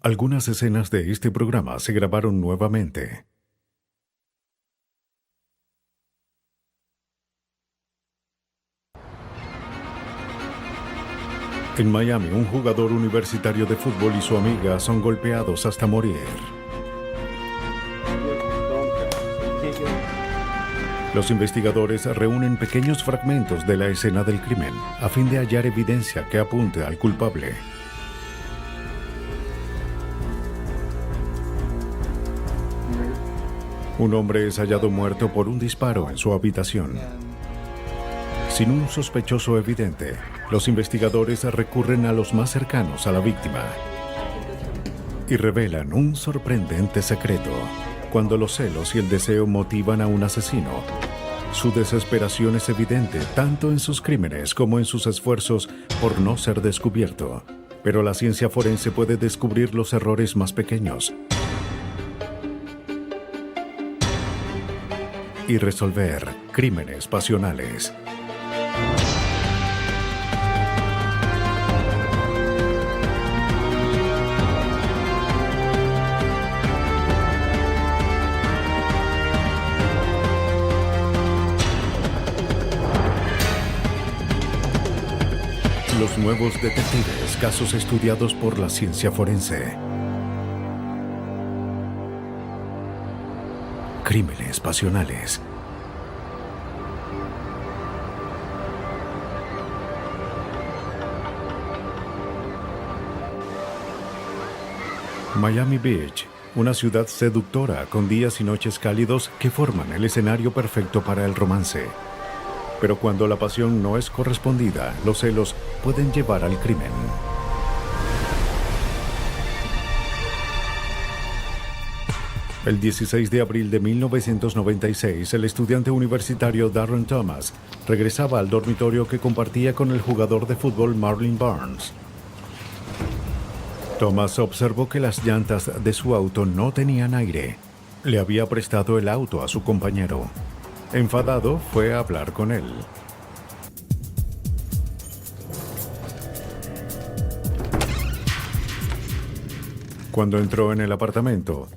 Algunas escenas de este programa se grabaron nuevamente. En Miami, un jugador universitario de fútbol y su amiga son golpeados hasta morir. Los investigadores reúnen pequeños fragmentos de la escena del crimen a fin de hallar evidencia que apunte al culpable. Un hombre es hallado muerto por un disparo en su habitación. Sin un sospechoso evidente, los investigadores recurren a los más cercanos a la víctima y revelan un sorprendente secreto. Cuando los celos y el deseo motivan a un asesino, su desesperación es evidente tanto en sus crímenes como en sus esfuerzos por no ser descubierto. Pero la ciencia forense puede descubrir los errores más pequeños y resolver crímenes pasionales. Los nuevos detectives, casos estudiados por la ciencia forense. Crímenes pasionales. Miami Beach, una ciudad seductora con días y noches cálidos que forman el escenario perfecto para el romance. Pero cuando la pasión no es correspondida, los celos pueden llevar al crimen. El 16 de abril de 1996, el estudiante universitario Darren Thomas regresaba al dormitorio que compartía con el jugador de fútbol Marlin Barnes. Thomas observó que las llantas de su auto no tenían aire. Le había prestado el auto a su compañero. Enfadado, fue a hablar con él. Cuando entró en el apartamento,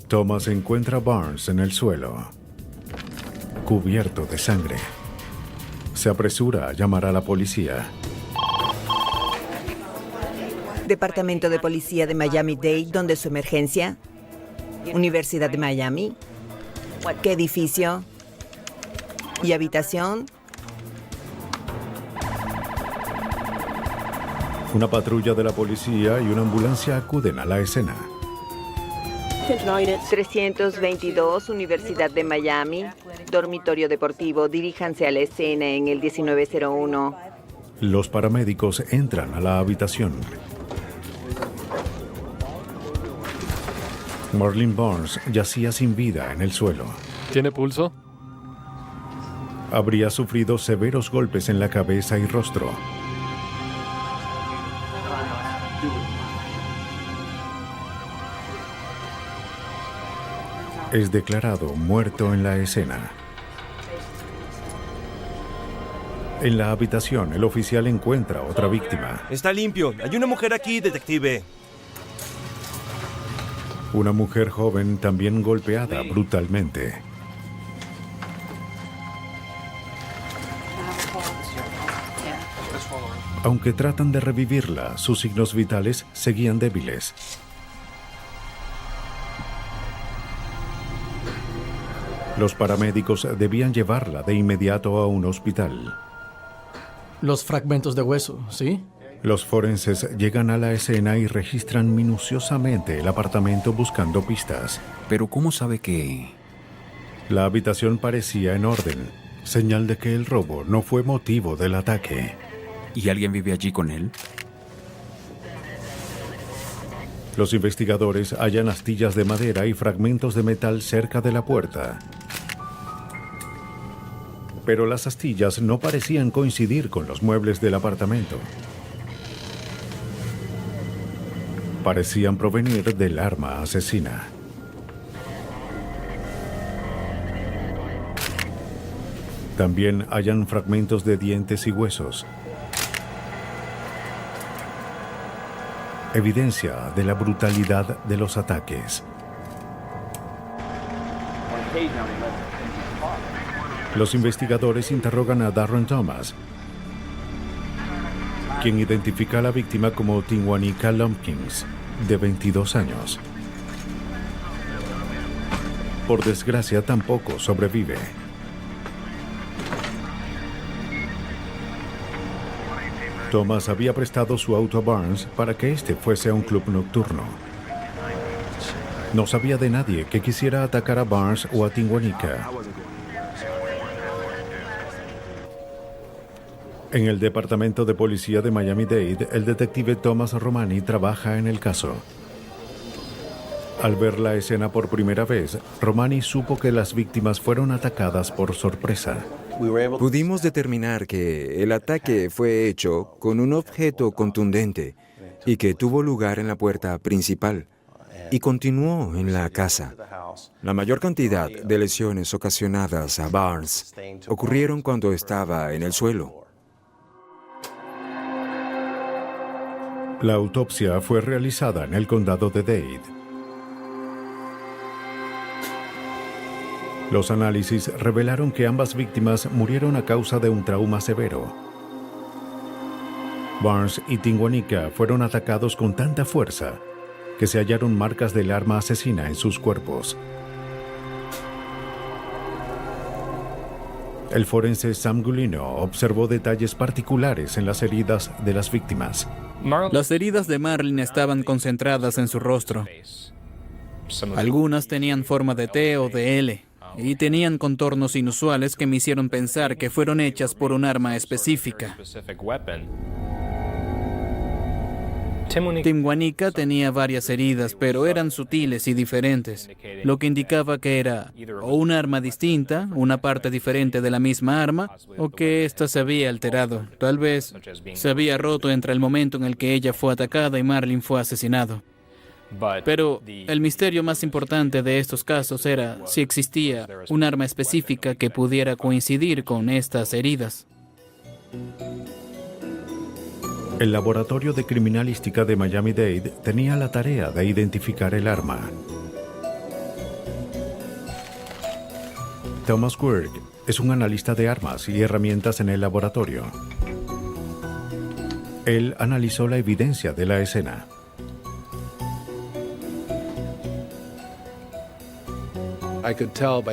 Thomas encuentra a Barnes en el suelo, cubierto de sangre. Se apresura a llamar a la policía. Departamento de Policía de Miami-Dade, ¿dónde es su emergencia? Universidad de Miami. ¿Qué edificio? ¿Y habitación? Una patrulla de la policía y una ambulancia acuden a la escena. 322, Universidad de Miami. Dormitorio deportivo. Diríjanse a la escena en el 1901. Los paramédicos entran a la habitación. Marlin Barnes yacía sin vida en el suelo. ¿Tiene pulso? Habría sufrido severos golpes en la cabeza y rostro. Es declarado muerto en la escena. En la habitación, el oficial encuentra otra víctima. Está limpio. Hay una mujer aquí, detective. Una mujer joven también golpeada brutalmente. Aunque tratan de revivirla, sus signos vitales seguían débiles. Los paramédicos debían llevarla de inmediato a un hospital. Los fragmentos de hueso, ¿sí? Los forenses llegan a la escena y registran minuciosamente el apartamento buscando pistas. Pero ¿cómo sabe que...? La habitación parecía en orden, señal de que el robo no fue motivo del ataque. ¿Y alguien vive allí con él? Los investigadores hallan astillas de madera y fragmentos de metal cerca de la puerta. Pero las astillas no parecían coincidir con los muebles del apartamento. Parecían provenir del arma asesina. También hallan fragmentos de dientes y huesos. evidencia de la brutalidad de los ataques. Los investigadores interrogan a Darren Thomas, quien identifica a la víctima como Tinwanika Lumpkins, de 22 años. Por desgracia, tampoco sobrevive. Thomas había prestado su auto a Barnes para que éste fuese a un club nocturno. No sabía de nadie que quisiera atacar a Barnes o a Tinwanika. En el Departamento de Policía de Miami-Dade, el detective Thomas Romani trabaja en el caso. Al ver la escena por primera vez, Romani supo que las víctimas fueron atacadas por sorpresa. Pudimos determinar que el ataque fue hecho con un objeto contundente y que tuvo lugar en la puerta principal y continuó en la casa. La mayor cantidad de lesiones ocasionadas a Barnes ocurrieron cuando estaba en el suelo. La autopsia fue realizada en el condado de Dade. Los análisis revelaron que ambas víctimas murieron a causa de un trauma severo. Barnes y Tinwanika fueron atacados con tanta fuerza que se hallaron marcas del arma asesina en sus cuerpos. El forense Sam Gulino observó detalles particulares en las heridas de las víctimas. Las heridas de Marlene estaban concentradas en su rostro. Algunas tenían forma de T o de L y tenían contornos inusuales que me hicieron pensar que fueron hechas por un arma específica. Tinwanika tenía varias heridas, pero eran sutiles y diferentes, lo que indicaba que era o un arma distinta, una parte diferente de la misma arma, o que ésta se había alterado. Tal vez se había roto entre el momento en el que ella fue atacada y Marlene fue asesinado. Pero el misterio más importante de estos casos era si existía un arma específica que pudiera coincidir con estas heridas. El Laboratorio de Criminalística de Miami-Dade tenía la tarea de identificar el arma. Thomas Quirk es un analista de armas y herramientas en el laboratorio. Él analizó la evidencia de la escena.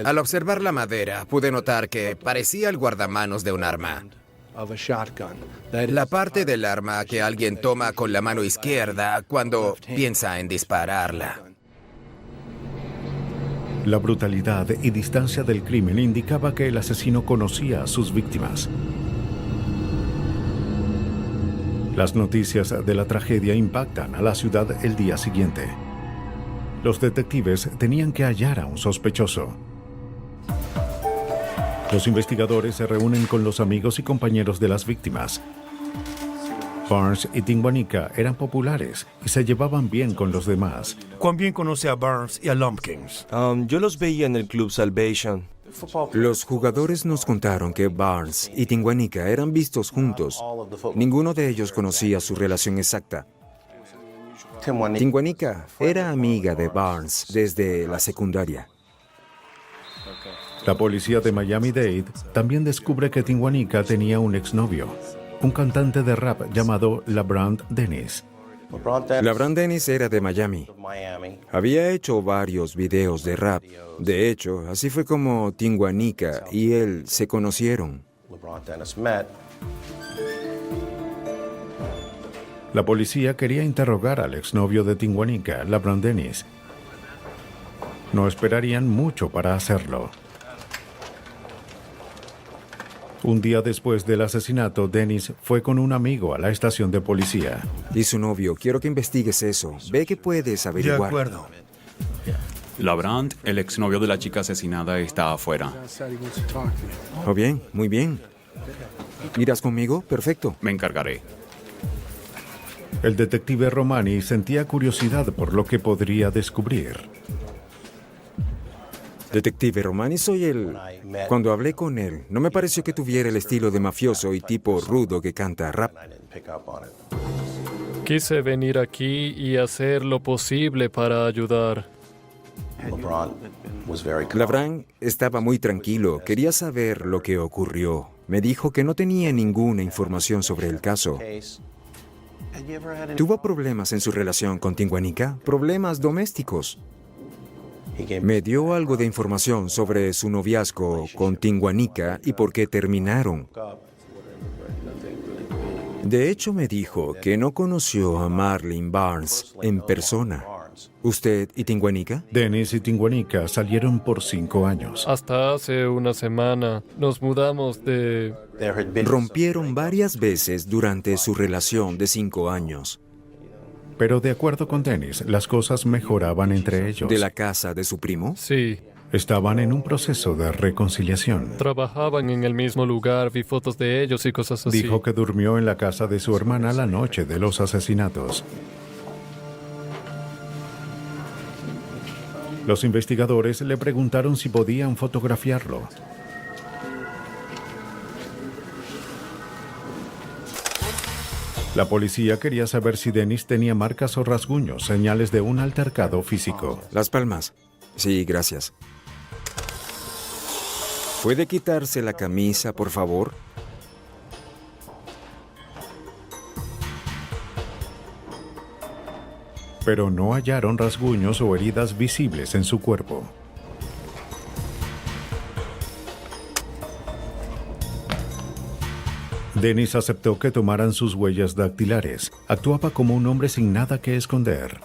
Al observar la madera, pude notar que parecía el guardamanos de un arma. La parte del arma que alguien toma con la mano izquierda cuando piensa en dispararla. La brutalidad y distancia del crimen indicaba que el asesino conocía a sus víctimas. Las noticias de la tragedia impactan a la ciudad el día siguiente. Los detectives tenían que hallar a un sospechoso. Los investigadores se reúnen con los amigos y compañeros de las víctimas. Barnes y Tinwanika eran populares y se llevaban bien con los demás. ¿Cuán bien conoce a Barnes y a Lumpkins? Yo los veía en el Club Salvation. Los jugadores nos contaron que Barnes y Tinwanika eran vistos juntos. Ninguno de ellos conocía su relación exacta. Tinwanika era amiga de Barnes desde la secundaria. La policía de Miami-Dade también descubre que Tinwanika tenía un exnovio, un cantante de rap llamado LeBron Dennis. LeBron Dennis era de Miami. Había hecho varios videos de rap. De hecho, así fue como Tinwanika y él se conocieron. La policía quería interrogar al exnovio de Tinwanika, LeBron Dennis. No esperarían mucho para hacerlo. Un día después del asesinato, Dennis fue con un amigo a la estación de policía. Y su novio, quiero que investigues eso. Ve que puedes averiguar. De acuerdo. LeBron, el exnovio de la chica asesinada, está afuera. Oh, bien, muy bien. ¿Irás conmigo? Perfecto. Me encargaré. El detective Romani sentía curiosidad por lo que podría descubrir. Detective Romani, soy él. Cuando hablé con él, no me pareció que tuviera el estilo de mafioso y tipo rudo que canta rap. Quise venir aquí y hacer lo posible para ayudar. LeBron estaba muy tranquilo, quería saber lo que ocurrió. Me dijo que no tenía ninguna información sobre el caso. ¿Tuvo problemas en su relación con Tinguanica? ¿Problemas domésticos? Me dio algo de información sobre su noviazgo con Tinguanica y por qué terminaron. De hecho, me dijo que no conoció a Marlene Barnes en persona. ¿Usted y Tinguanica? Dennis y Tinguanica salieron por 5 años. Hasta hace una semana nos mudamos de... Rompieron varias veces durante su relación de 5 años. Pero de acuerdo con Dennis, las cosas mejoraban entre ellos. ¿De la casa de su primo? Sí. Estaban en un proceso de reconciliación. Trabajaban en el mismo lugar, vi fotos de ellos y cosas así. Dijo que durmió en la casa de su hermana la noche de los asesinatos. Los investigadores le preguntaron si podían fotografiarlo. La policía quería saber si Dennis tenía marcas o rasguños, señales de un altercado físico. Las palmas. Sí, gracias. ¿Puede quitarse la camisa, por favor? Pero no hallaron rasguños o heridas visibles en su cuerpo. Dennis aceptó que tomaran sus huellas dactilares. Actuaba como un hombre sin nada que esconder.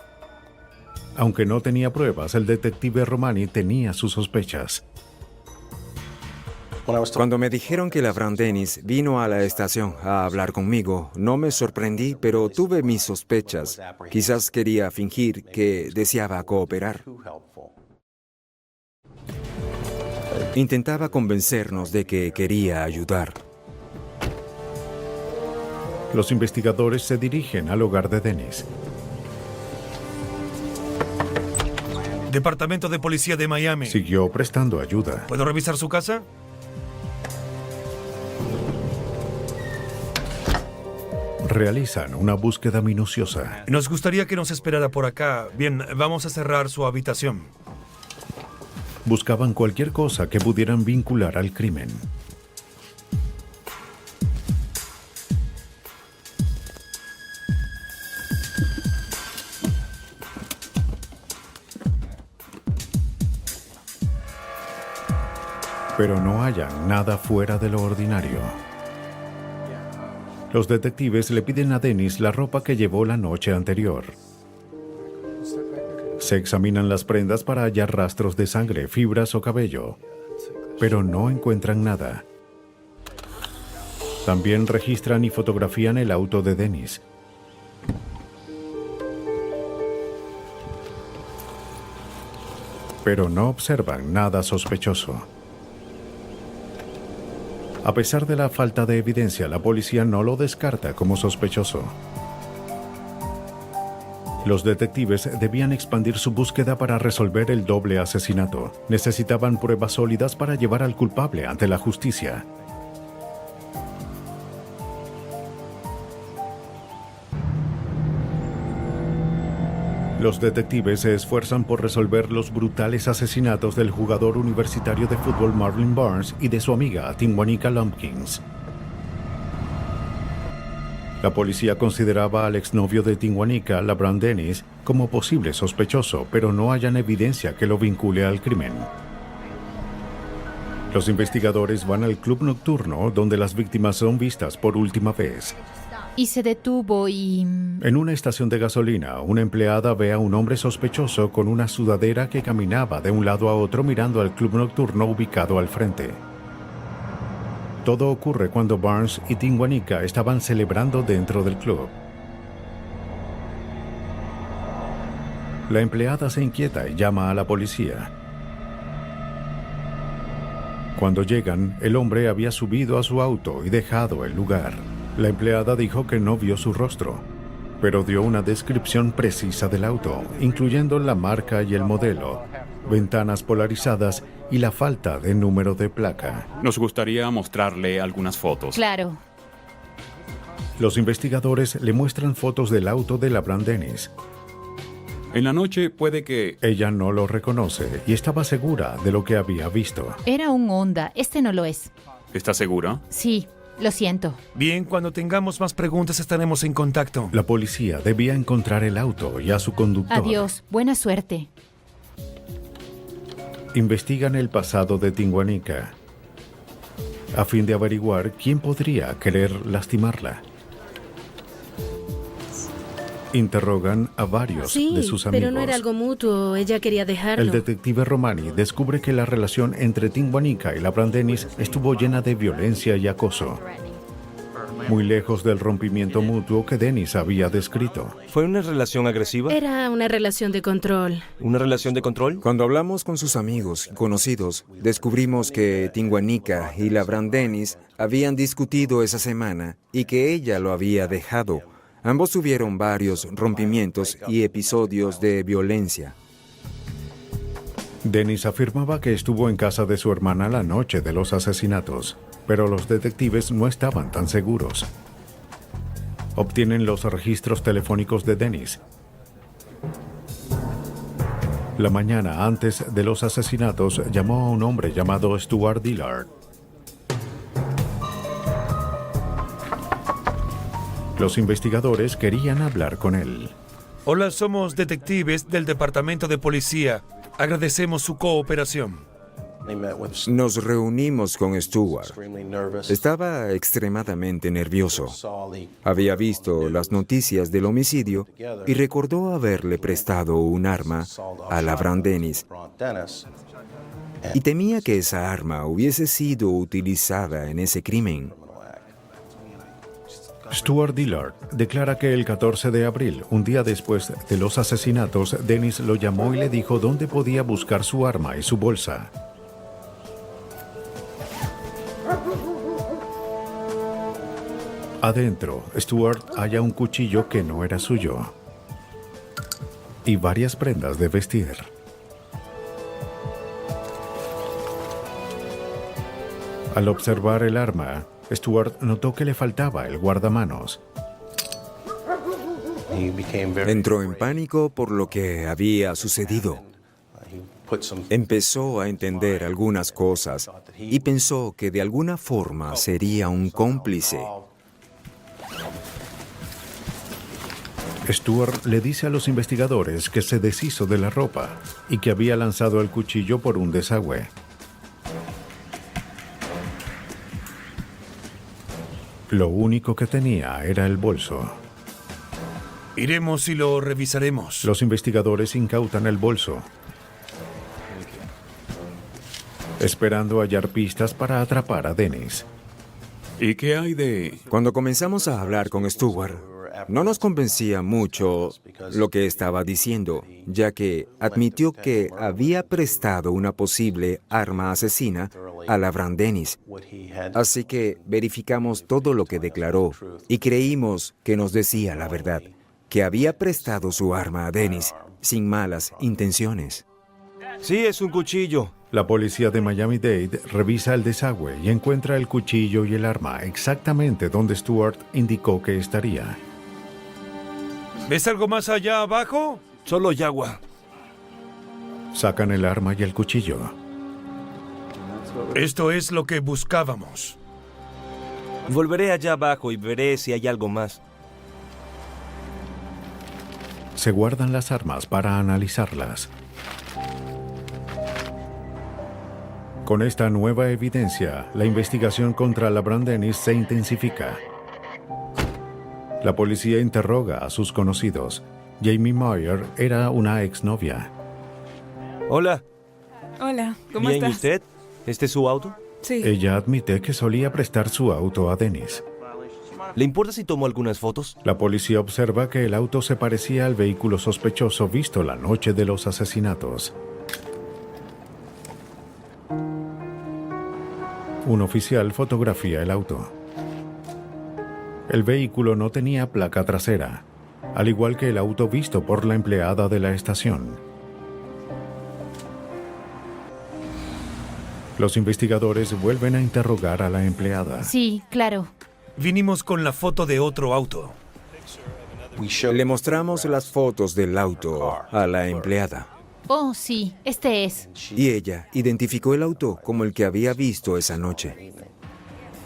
Aunque no tenía pruebas, el detective Romani tenía sus sospechas. Cuando me dijeron que LeBron Dennis vino a la estación a hablar conmigo, no me sorprendí, pero tuve mis sospechas. Quizás quería fingir que deseaba cooperar. Intentaba convencernos de que quería ayudar. Los investigadores se dirigen al hogar de Dennis. Departamento de Policía de Miami. Siguió prestando ayuda. ¿Puedo revisar su casa? Realizan una búsqueda minuciosa. Nos gustaría que nos esperara por acá. Bien, vamos a cerrar su habitación. Buscaban cualquier cosa que pudieran vincular al crimen. Pero no hallan nada fuera de lo ordinario. Los detectives le piden a Dennis la ropa que llevó la noche anterior. Se examinan las prendas para hallar rastros de sangre, fibras o cabello, pero no encuentran nada. También registran y fotografían el auto de Dennis. Pero no observan nada sospechoso. A pesar de la falta de evidencia, la policía no lo descarta como sospechoso. Los detectives debían expandir su búsqueda para resolver el doble asesinato. Necesitaban pruebas sólidas para llevar al culpable ante la justicia. Los detectives se esfuerzan por resolver los brutales asesinatos del jugador universitario de fútbol Marlene Barnes y de su amiga Tinguanica Lumpkins. La policía consideraba al exnovio de Tinguanica, LeBron Dennis, como posible sospechoso, pero no hallan evidencia que lo vincule al crimen. Los investigadores van al club nocturno donde las víctimas son vistas por última vez. Y se detuvo y... En una estación de gasolina, una empleada ve a un hombre sospechoso con una sudadera que caminaba de un lado a otro mirando al club nocturno ubicado al frente. Todo ocurre cuando Barnes y Tinguanica estaban celebrando dentro del club. La empleada se inquieta y llama a la policía. Cuando llegan, el hombre había subido a su auto y dejado el lugar. La empleada dijo que no vio su rostro, pero dio una descripción precisa del auto, incluyendo la marca y el modelo, ventanas polarizadas y la falta de número de placa. Nos gustaría mostrarle algunas fotos. Claro. Los investigadores le muestran fotos del auto de LaBrant Dennis. En la noche puede que... Ella no lo reconoce y estaba segura de lo que había visto. Era un Honda. Este no lo es. ¿Está segura? Sí, lo siento. Bien, cuando tengamos más preguntas estaremos en contacto. La policía debía encontrar el auto y a su conductor. Adiós. Buena suerte. Investigan el pasado de Tinguanica a fin de averiguar quién podría querer lastimarla. Interrogan a varios de sus amigos. Pero no era algo mutuo. Ella quería dejarlo. El detective Romani descubre que la relación entre Tinguanica y LaBrant Dennis estuvo llena de violencia y acoso, muy lejos del rompimiento mutuo que Dennis había descrito. ¿Fue una relación agresiva? Era una relación de control. ¿Una relación de control? Cuando hablamos con sus amigos y conocidos, descubrimos que Tinguanica y LaBrant Dennis habían discutido esa semana y que ella lo había dejado. Ambos tuvieron varios rompimientos y episodios de violencia. Dennis afirmaba que estuvo en casa de su hermana la noche de los asesinatos, pero los detectives no estaban tan seguros. Obtienen los registros telefónicos de Dennis. La mañana antes de los asesinatos llamó a un hombre llamado Stuart Dillard. Los investigadores querían hablar con él. Hola, somos detectives del Departamento de Policía. Agradecemos su cooperación. Nos reunimos con Stuart. Estaba extremadamente nervioso. Había visto las noticias del homicidio y recordó haberle prestado un arma a LaBrant Dennis. Y temía que esa arma hubiese sido utilizada en ese crimen. Stuart Dillard declara que el 14 de abril, un día después de los asesinatos, Dennis lo llamó y le dijo dónde podía buscar su arma y su bolsa. Adentro, Stuart halla un cuchillo que no era suyo y varias prendas de vestir. Al observar el arma, Stuart notó que le faltaba el guardamanos. Entró en pánico por lo que había sucedido. Empezó a entender algunas cosas y pensó que de alguna forma sería un cómplice. Stuart le dice a los investigadores que se deshizo de la ropa y que había lanzado el cuchillo por un desagüe. Lo único que tenía era el bolso. Iremos y lo revisaremos. Los investigadores incautan el bolso, esperando hallar pistas para atrapar a Dennis. ¿Y qué hay de...? Cuando comenzamos a hablar con Stuart, no nos convencía mucho lo que estaba diciendo, ya que admitió que había prestado una posible arma asesina a LaBrant Dennis. Así que verificamos todo lo que declaró y creímos que nos decía la verdad, que había prestado su arma a Dennis sin malas intenciones. Sí, es un cuchillo. La policía de Miami-Dade revisa el desagüe y encuentra el cuchillo y el arma exactamente donde Stuart indicó que estaría. ¿Ves algo más allá abajo? Solo yagua. Sacan el arma y el cuchillo. Esto es lo que buscábamos. Volveré allá abajo y veré si hay algo más. Se guardan las armas para analizarlas. Con esta nueva evidencia, la investigación contra LaBrant Dennis se intensifica. La policía interroga a sus conocidos. Jamie Meyer era una exnovia. Hola. Hola, ¿cómo ¿Bien, estás? y usted? ¿Este es su auto? Sí. Ella admite que solía prestar su auto a Dennis. ¿Le importa si tomo algunas fotos? La policía observa que el auto se parecía al vehículo sospechoso visto la noche de los asesinatos. Un oficial fotografía el auto. El vehículo no tenía placa trasera, al igual que el auto visto por la empleada de la estación. Los investigadores vuelven a interrogar a la empleada. Sí, claro. Vinimos con la foto de otro auto. Le mostramos las fotos del auto a la empleada. Oh, sí, este es. Y ella identificó el auto como el que había visto esa noche.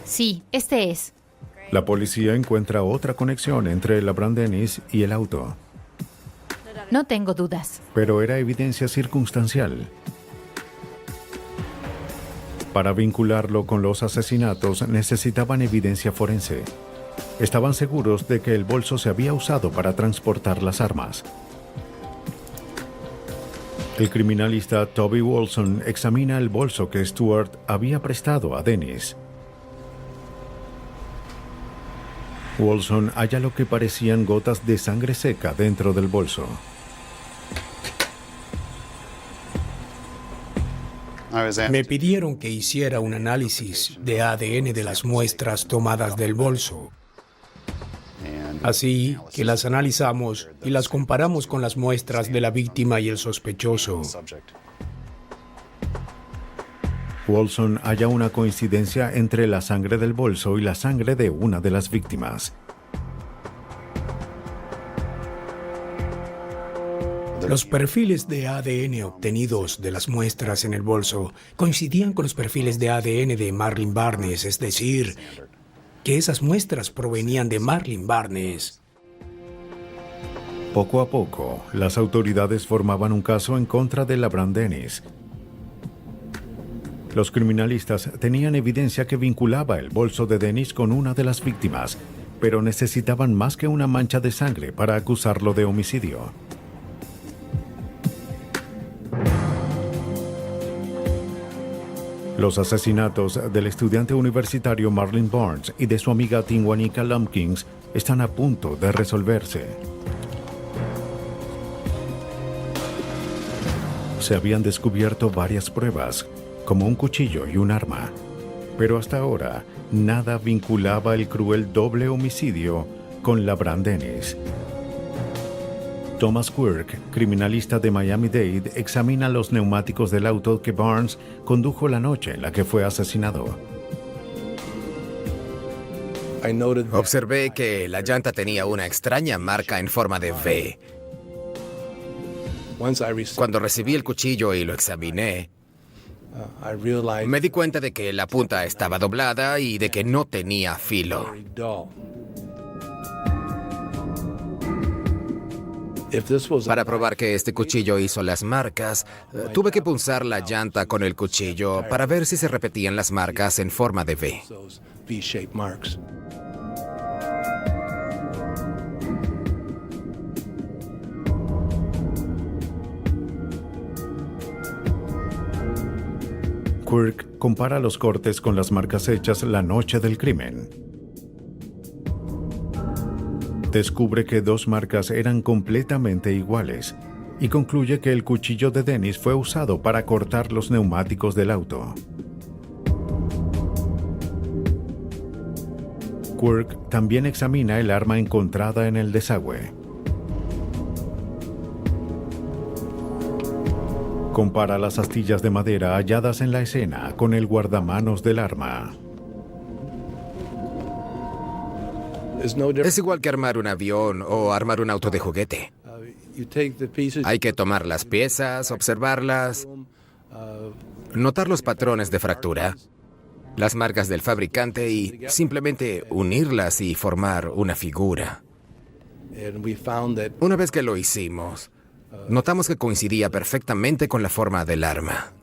Sí, este es. La policía encuentra otra conexión entre LaBrant Dennis y el auto, No tengo dudas. pero era evidencia circunstancial. Para vincularlo con los asesinatos necesitaban evidencia forense. Estaban seguros de que el bolso se había usado para transportar las armas. El criminalista Toby Wolson examina el bolso que Stuart había prestado a Dennis. Wolson halla lo que parecían gotas de sangre seca dentro del bolso. Me pidieron que hiciera un análisis de ADN de las muestras tomadas del bolso. Así que las analizamos y las comparamos con las muestras de la víctima y el sospechoso. Wolson halla una coincidencia entre la sangre del bolso y la sangre de una de las víctimas. Los perfiles de ADN obtenidos de las muestras en el bolso coincidían con los perfiles de ADN de Marlene Barnes, es decir, que esas muestras provenían de Marlene Barnes. Poco a poco, las autoridades formaban un caso en contra de LaBrant Dennis. Los criminalistas tenían evidencia que vinculaba el bolso de Dennis con una de las víctimas, pero necesitaban más que una mancha de sangre para acusarlo de homicidio. Los asesinatos del estudiante universitario Marlene Barnes y de su amiga Tinwanika Lumpkins están a punto de resolverse. Se habían descubierto varias pruebas, como un cuchillo y un arma, pero hasta ahora nada vinculaba el cruel doble homicidio con LaBrant Dennis. Thomas Quirk, criminalista de Miami-Dade, examina los neumáticos del auto que Barnes condujo la noche en la que fue asesinado. Observé que la llanta tenía una extraña marca en forma de V. Cuando recibí el cuchillo y lo examiné, me di cuenta de que la punta estaba doblada y de que no tenía filo. Para probar que este cuchillo hizo las marcas, tuve que punzar la llanta con el cuchillo para ver si se repetían las marcas en forma de V. Quirk compara los cortes con las marcas hechas la noche del crimen. Descubre que dos marcas eran completamente iguales y concluye que el cuchillo de Dennis fue usado para cortar los neumáticos del auto. Quirk también examina el arma encontrada en el desagüe. Compara las astillas de madera halladas en la escena con el guardamanos del arma. Es igual que armar un avión o armar un auto de juguete. Hay que tomar las piezas, observarlas, notar los patrones de fractura, las marcas del fabricante y simplemente unirlas y formar una figura. Una vez que lo hicimos, notamos que coincidía perfectamente con la forma del arma.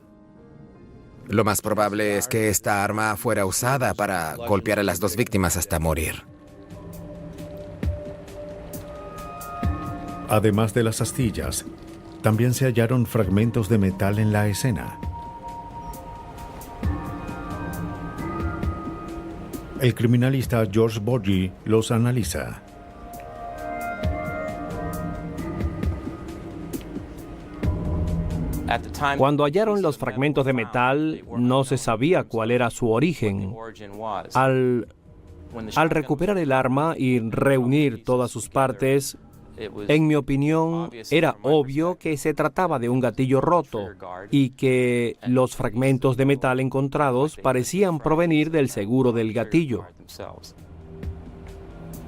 Lo más probable es que esta arma fuera usada para golpear a las dos víctimas hasta morir. Además de las astillas, también se hallaron fragmentos de metal en la escena. El criminalista George Borgi los analiza. Cuando hallaron los fragmentos de metal, no se sabía cuál era su origen. Al recuperar el arma y reunir todas sus partes, en mi opinión, era obvio que se trataba de un gatillo roto y que los fragmentos de metal encontrados parecían provenir del seguro del gatillo.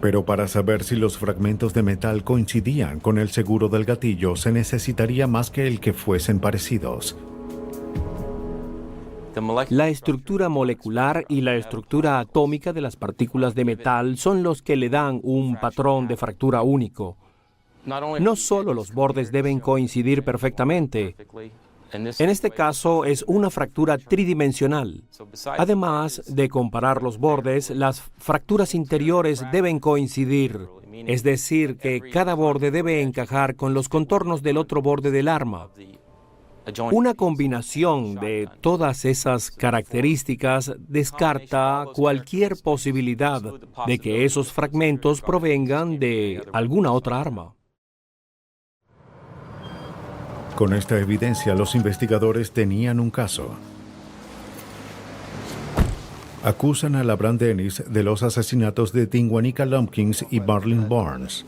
Pero para saber si los fragmentos de metal coincidían con el seguro del gatillo, se necesitaría más que el que fuesen parecidos. La estructura molecular y la estructura atómica de las partículas de metal son los que le dan un patrón de fractura único. No solo los bordes deben coincidir perfectamente. En este caso es una fractura tridimensional. Además de comparar los bordes, las fracturas interiores deben coincidir. Es decir, que cada borde debe encajar con los contornos del otro borde del arma. Una combinación de todas esas características descarta cualquier posibilidad de que esos fragmentos provengan de alguna otra arma. Con esta evidencia, los investigadores tenían un caso. Acusan a LaBrant Dennis de los asesinatos de Tinguanica Lumpkins y Marlin Barnes.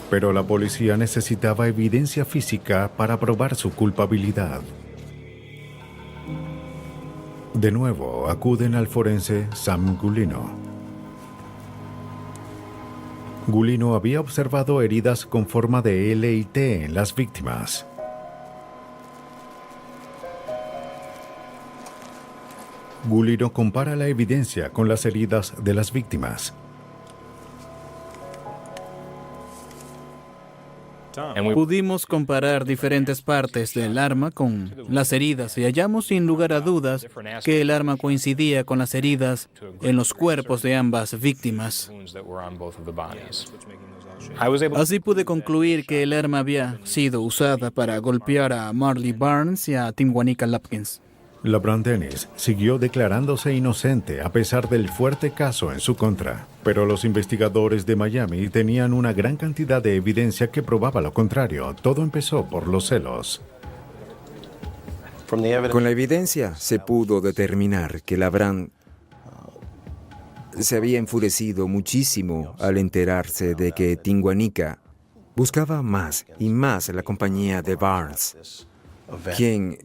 Pero la policía necesitaba evidencia física para probar su culpabilidad. De nuevo, acuden al forense Sam Gulino. Gulino había observado heridas con forma de L y T en las víctimas. Gulino compara la evidencia con las heridas de las víctimas. Pudimos comparar diferentes partes del arma con las heridas y hallamos sin lugar a dudas que el arma coincidía con las heridas en los cuerpos de ambas víctimas. Así pude concluir que el arma había sido usada para golpear a Marlin Barnes y a Tinguanica Lumpkins. LaBrant Dennis siguió declarándose inocente a pesar del fuerte caso en su contra, pero los investigadores de Miami tenían una gran cantidad de evidencia que probaba lo contrario. Todo empezó por los celos. Con la evidencia se pudo determinar que LaBrant se había enfurecido muchísimo al enterarse de que Tinguanica buscaba más y más la compañía de Barnes, quien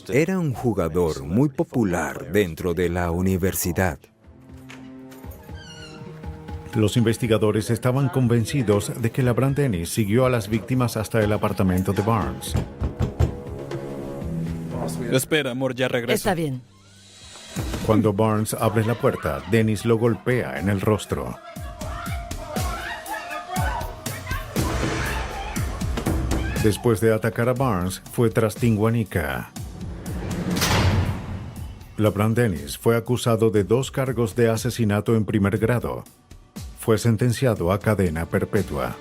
era un jugador muy popular dentro de la universidad. Los investigadores estaban convencidos de que LaBrant Dennis siguió a las víctimas hasta el apartamento de Barnes. Espera, amor, ya regreso. Está bien. Cuando Barnes abre la puerta, Dennis lo golpea en el rostro. Después de atacar a Barnes, fue tras Tinguanica. LaBrant Dennis fue acusado de 2 cargos de asesinato en primer grado. Fue sentenciado a cadena perpetua.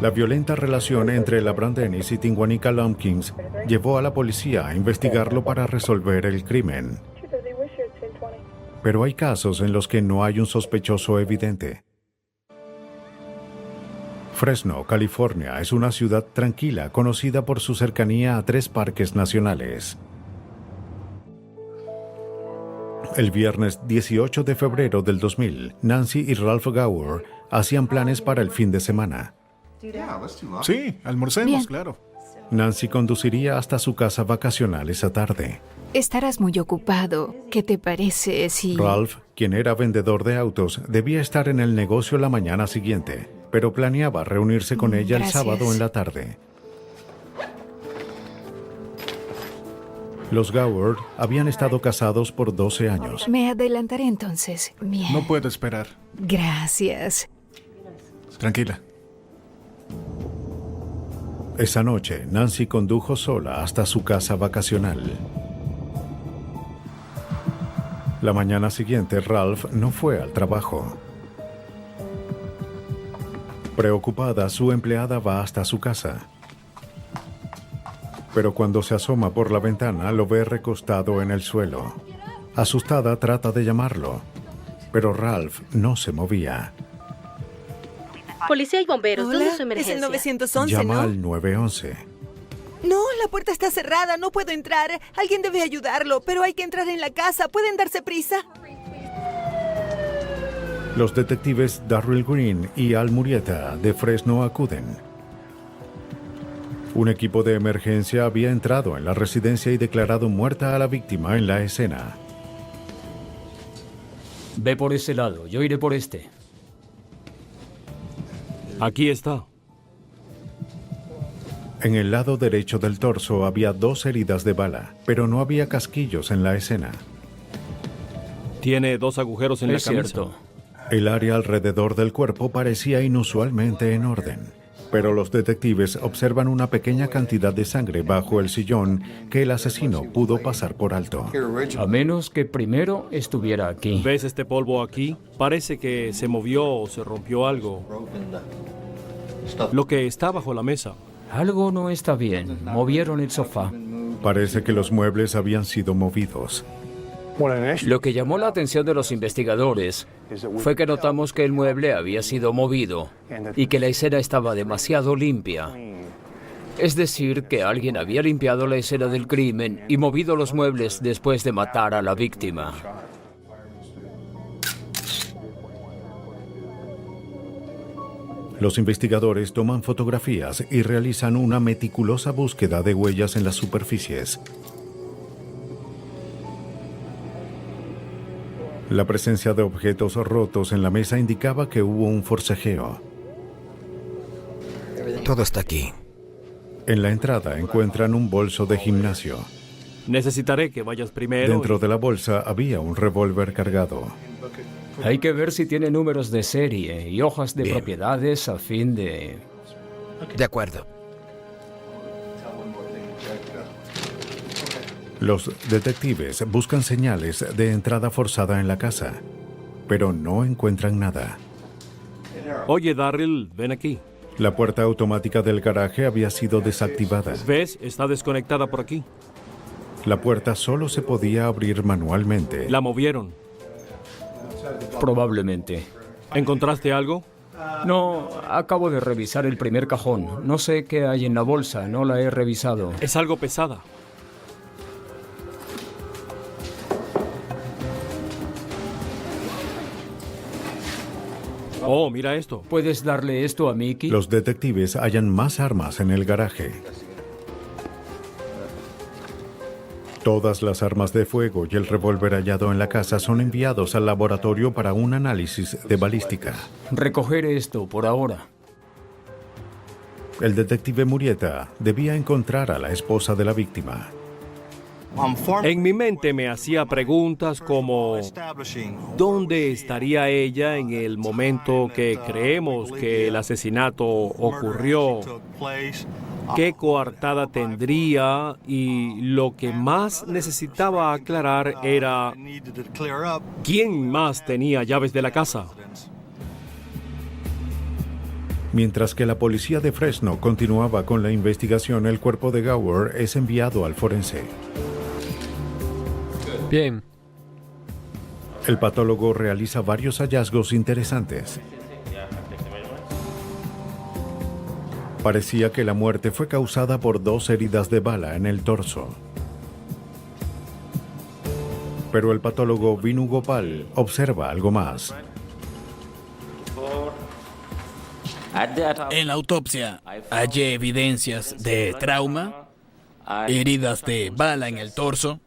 La violenta relación entre LaBrant Dennis y Tinguanica Lumpkins llevó a la policía a investigarlo para resolver el crimen. Pero hay casos en los que no hay un sospechoso evidente. Fresno, California, es una ciudad tranquila conocida por su cercanía a 3 parques nacionales. El viernes 18 de febrero del 2000, Nancy y Ralph Gower hacían planes para el fin de semana. Sí, almorcemos, Bien. claro. Nancy conduciría hasta su casa vacacional esa tarde. Estarás muy ocupado. ¿Qué te parece si...? Ralph, quien era vendedor de autos, debía estar en el negocio la mañana siguiente, pero planeaba reunirse con ella Gracias. el sábado en la tarde. Los Gower habían estado casados por 12 años. Me adelantaré entonces. Bien. No puedo esperar. Gracias. Tranquila. Esa noche, Nancy condujo sola hasta su casa vacacional. La mañana siguiente, Ralph no fue al trabajo. Preocupada, su empleada va hasta su casa. Pero cuando se asoma por la ventana, lo ve recostado en el suelo. Asustada, trata de llamarlo, pero Ralph no se movía. Policía y bomberos, ¿dónde es su Hola, es emergencia? el 911, Llama ¿no? al 911. No, la puerta está cerrada, no puedo entrar. Alguien debe ayudarlo, pero hay que entrar en la casa. ¿Pueden darse prisa? Los detectives Darryl Green y Al Murieta de Fresno acuden. Un equipo de emergencia había entrado en la residencia y declarado muerta a la víctima en la escena. Ve por ese lado, yo iré por este. Aquí está. En el lado derecho del torso había 2 heridas de bala, pero no había casquillos en la escena. Tiene 2 agujeros en la camisa. Cierto. El área alrededor del cuerpo parecía inusualmente en orden, pero los detectives observan una pequeña cantidad de sangre bajo el sillón que el asesino pudo pasar por alto. A menos que primero estuviera aquí. ¿Ves este polvo aquí? Parece que se movió o se rompió algo. Lo que está bajo la mesa. Algo no está bien. Movieron el sofá. Parece que los muebles habían sido movidos. Lo que llamó la atención de los investigadores fue que notamos que el mueble había sido movido y que la escena estaba demasiado limpia. Es decir, que alguien había limpiado la escena del crimen y movido los muebles después de matar a la víctima. Los investigadores toman fotografías y realizan una meticulosa búsqueda de huellas en las superficies. La presencia de objetos rotos en la mesa indicaba que hubo un forcejeo. Todo está aquí. En la entrada encuentran un bolso de gimnasio. Necesitaré que vayas primero. Dentro de la bolsa había un revólver cargado. Hay que ver si tiene números de serie y hojas de propiedades a fin de... De acuerdo. Los detectives buscan señales de entrada forzada en la casa, pero no encuentran nada. Oye, Darryl, ven aquí. La puerta automática del garaje había sido desactivada. ¿Ves? Está desconectada por aquí. La puerta solo se podía abrir manualmente. La movieron. Probablemente. ¿Encontraste algo? No, acabo de revisar el primer cajón. No sé qué hay en la bolsa, no la he revisado. Es algo pesada. Oh, mira esto. ¿Puedes darle esto a Mickey? Los detectives hallan más armas en el garaje. Todas las armas de fuego y el revólver hallado en la casa son enviados al laboratorio para un análisis de balística. Recoger esto por ahora. El detective Murieta debía encontrar a la esposa de la víctima. En mi mente me hacía preguntas como ¿dónde estaría ella en el momento que creemos que el asesinato ocurrió? ¿Qué coartada tendría? Y lo que más necesitaba aclarar era ¿quién más tenía llaves de la casa? Mientras que la policía de Fresno continuaba con la investigación, el cuerpo de Gower es enviado al forense. Bien. El patólogo realiza varios hallazgos interesantes. Parecía que la muerte fue causada por 2 heridas de bala en el torso. Pero el patólogo Vinu Gopal observa algo más. En la autopsia hallé evidencias de trauma, heridas de bala en el torso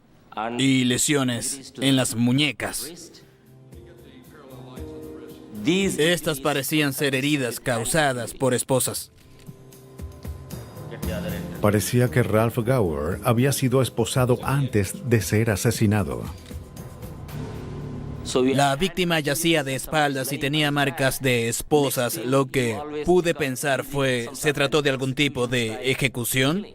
y lesiones en las muñecas. Estas parecían ser heridas causadas por esposas. Parecía que Ralph Gower había sido esposado antes de ser asesinado. La víctima yacía de espaldas y tenía marcas de esposas. Lo que pude pensar fue, ¿se trató de algún tipo de ejecución?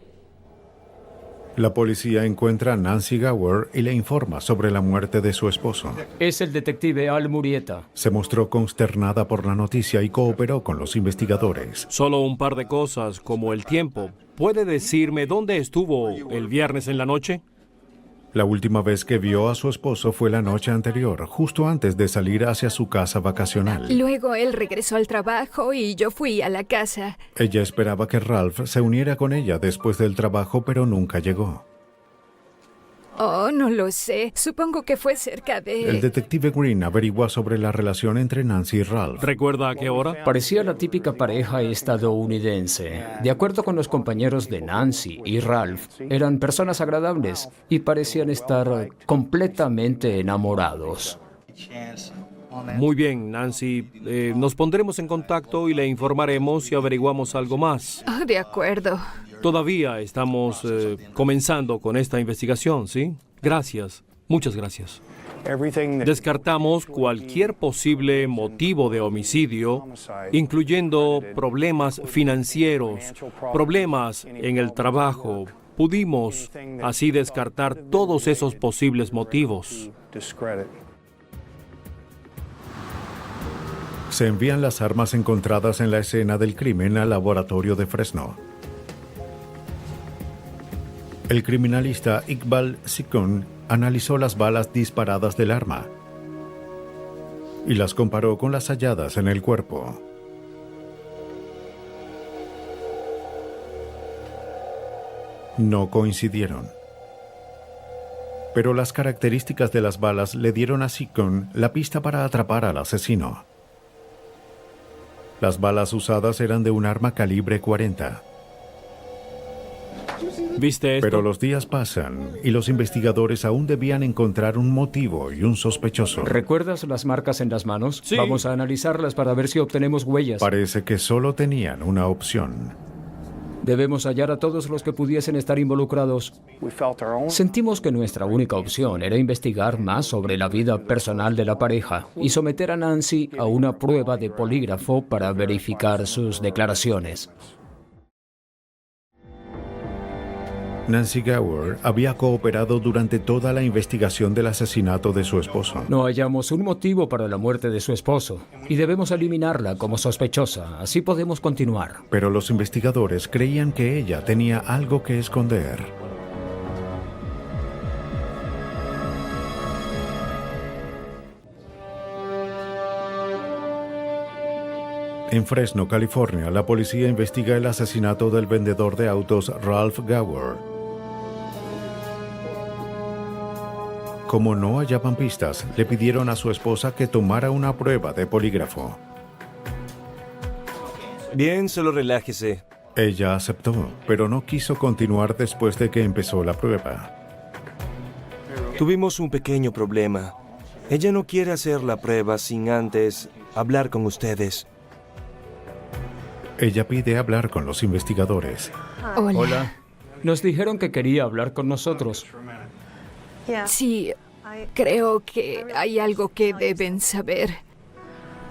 La policía encuentra a Nancy Gower y le informa sobre la muerte de su esposo. Es el detective Al Murieta. Se mostró consternada por la noticia y cooperó con los investigadores. Solo un par de cosas, como el tiempo. ¿Puede decirme dónde estuvo el viernes en la noche? La última vez que vio a su esposo fue la noche anterior, justo antes de salir hacia su casa vacacional. Luego él regresó al trabajo y yo fui a la casa. Ella esperaba que Ralph se uniera con ella después del trabajo, pero nunca llegó. Oh, no lo sé. Supongo que fue cerca de... El detective Green averigua sobre la relación entre Nancy y Ralph. ¿Recuerda a qué hora? Parecía la típica pareja estadounidense. De acuerdo con los compañeros de Nancy y Ralph, eran personas agradables y parecían estar completamente enamorados. Muy bien, Nancy. Nos pondremos en contacto y le informaremos si averiguamos algo más. Oh, de acuerdo. Todavía estamos comenzando con esta investigación, ¿sí? Gracias. Muchas gracias. Descartamos cualquier posible motivo de homicidio, incluyendo problemas financieros, problemas en el trabajo. Pudimos así descartar todos esos posibles motivos. Se envían las armas encontradas en la escena del crimen al laboratorio de Fresno. El criminalista Iqbal Sikun analizó las balas disparadas del arma y las comparó con las halladas en el cuerpo. No coincidieron. Pero las características de las balas le dieron a Sikun la pista para atrapar al asesino. Las balas usadas eran de un arma calibre 40. ¿Viste esto? Pero los días pasan y los investigadores aún debían encontrar un motivo y un sospechoso. ¿Recuerdas las marcas en las manos? Sí. Vamos a analizarlas para ver si obtenemos huellas. Parece que solo tenían una opción. Debemos hallar a todos los que pudiesen estar involucrados. Sentimos que nuestra única opción era investigar más sobre la vida personal de la pareja y someter a Nancy a una prueba de polígrafo para verificar sus declaraciones. Nancy Gower había cooperado durante toda la investigación del asesinato de su esposo. No hallamos un motivo para la muerte de su esposo y debemos eliminarla como sospechosa. Así podemos continuar. Pero los investigadores creían que ella tenía algo que esconder. En Fresno, California, la policía investiga el asesinato del vendedor de autos Ralph Gower. Como no hallaban pistas, le pidieron a su esposa que tomara una prueba de polígrafo. Bien, solo relájese. Ella aceptó, pero no quiso continuar después de que empezó la prueba. Tuvimos un pequeño problema. Ella no quiere hacer la prueba sin antes hablar con ustedes. Ella pide hablar con los investigadores. Hola. Nos dijeron que quería hablar con nosotros. Sí, creo que hay algo que deben saber.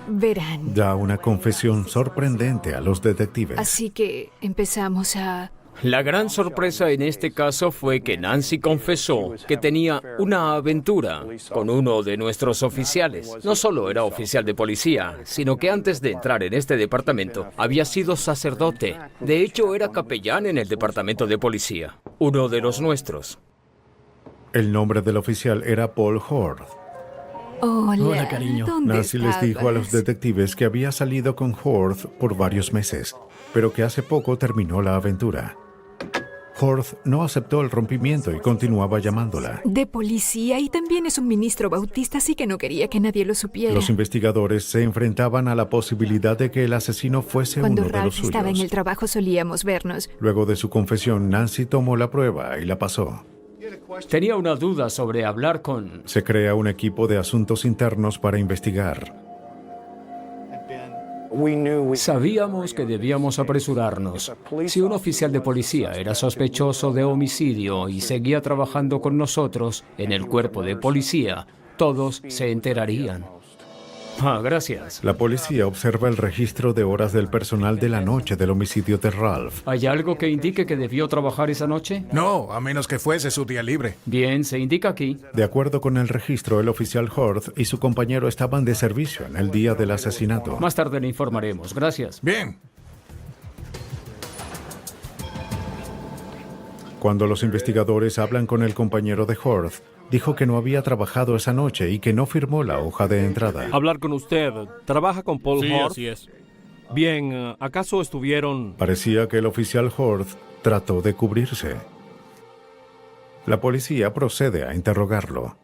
Verán. Da una confesión sorprendente a los detectives. Así que empezamos a... La gran sorpresa en este caso fue que Nancy confesó que tenía una aventura con uno de nuestros oficiales. No solo era oficial de policía, sino que antes de entrar en este departamento había sido sacerdote. De hecho, era capellán en el departamento de policía, uno de los nuestros. El nombre del oficial era Paul Horth. Hola, cariño. Nancy les dijo a los detectives que había salido con Horth por varios meses, pero que hace poco terminó la aventura. Horth no aceptó el rompimiento y continuaba llamándola. De policía y también es un ministro bautista, así que no quería que nadie lo supiera. Los investigadores se enfrentaban a la posibilidad de que el asesino fuese Cuando uno de los Ralph suyos. estaba en el trabajo solíamos vernos. Luego de su confesión, Nancy tomó la prueba y la pasó. Tenía una duda sobre hablar con... Se crea un equipo de asuntos internos para investigar. Sabíamos que debíamos apresurarnos. Si un oficial de policía era sospechoso de homicidio y seguía trabajando con nosotros en el cuerpo de policía, todos se enterarían. Gracias. La policía observa el registro de horas del personal de la noche del homicidio de Ralph. ¿Hay algo que indique que debió trabajar esa noche? No, a menos que fuese su día libre. Bien, se indica aquí. De acuerdo con el registro, el oficial Horth y su compañero estaban de servicio en el día del asesinato. Más tarde le informaremos. Gracias. Bien. Cuando los investigadores hablan con el compañero de Horth, dijo que no había trabajado esa noche y que no firmó la hoja de entrada. Hablar con usted. ¿Trabaja con Paul Sí, Horth? así es. Bien, ¿acaso estuvieron...? Parecía que el oficial Horth trató de cubrirse. La policía procede a interrogarlo.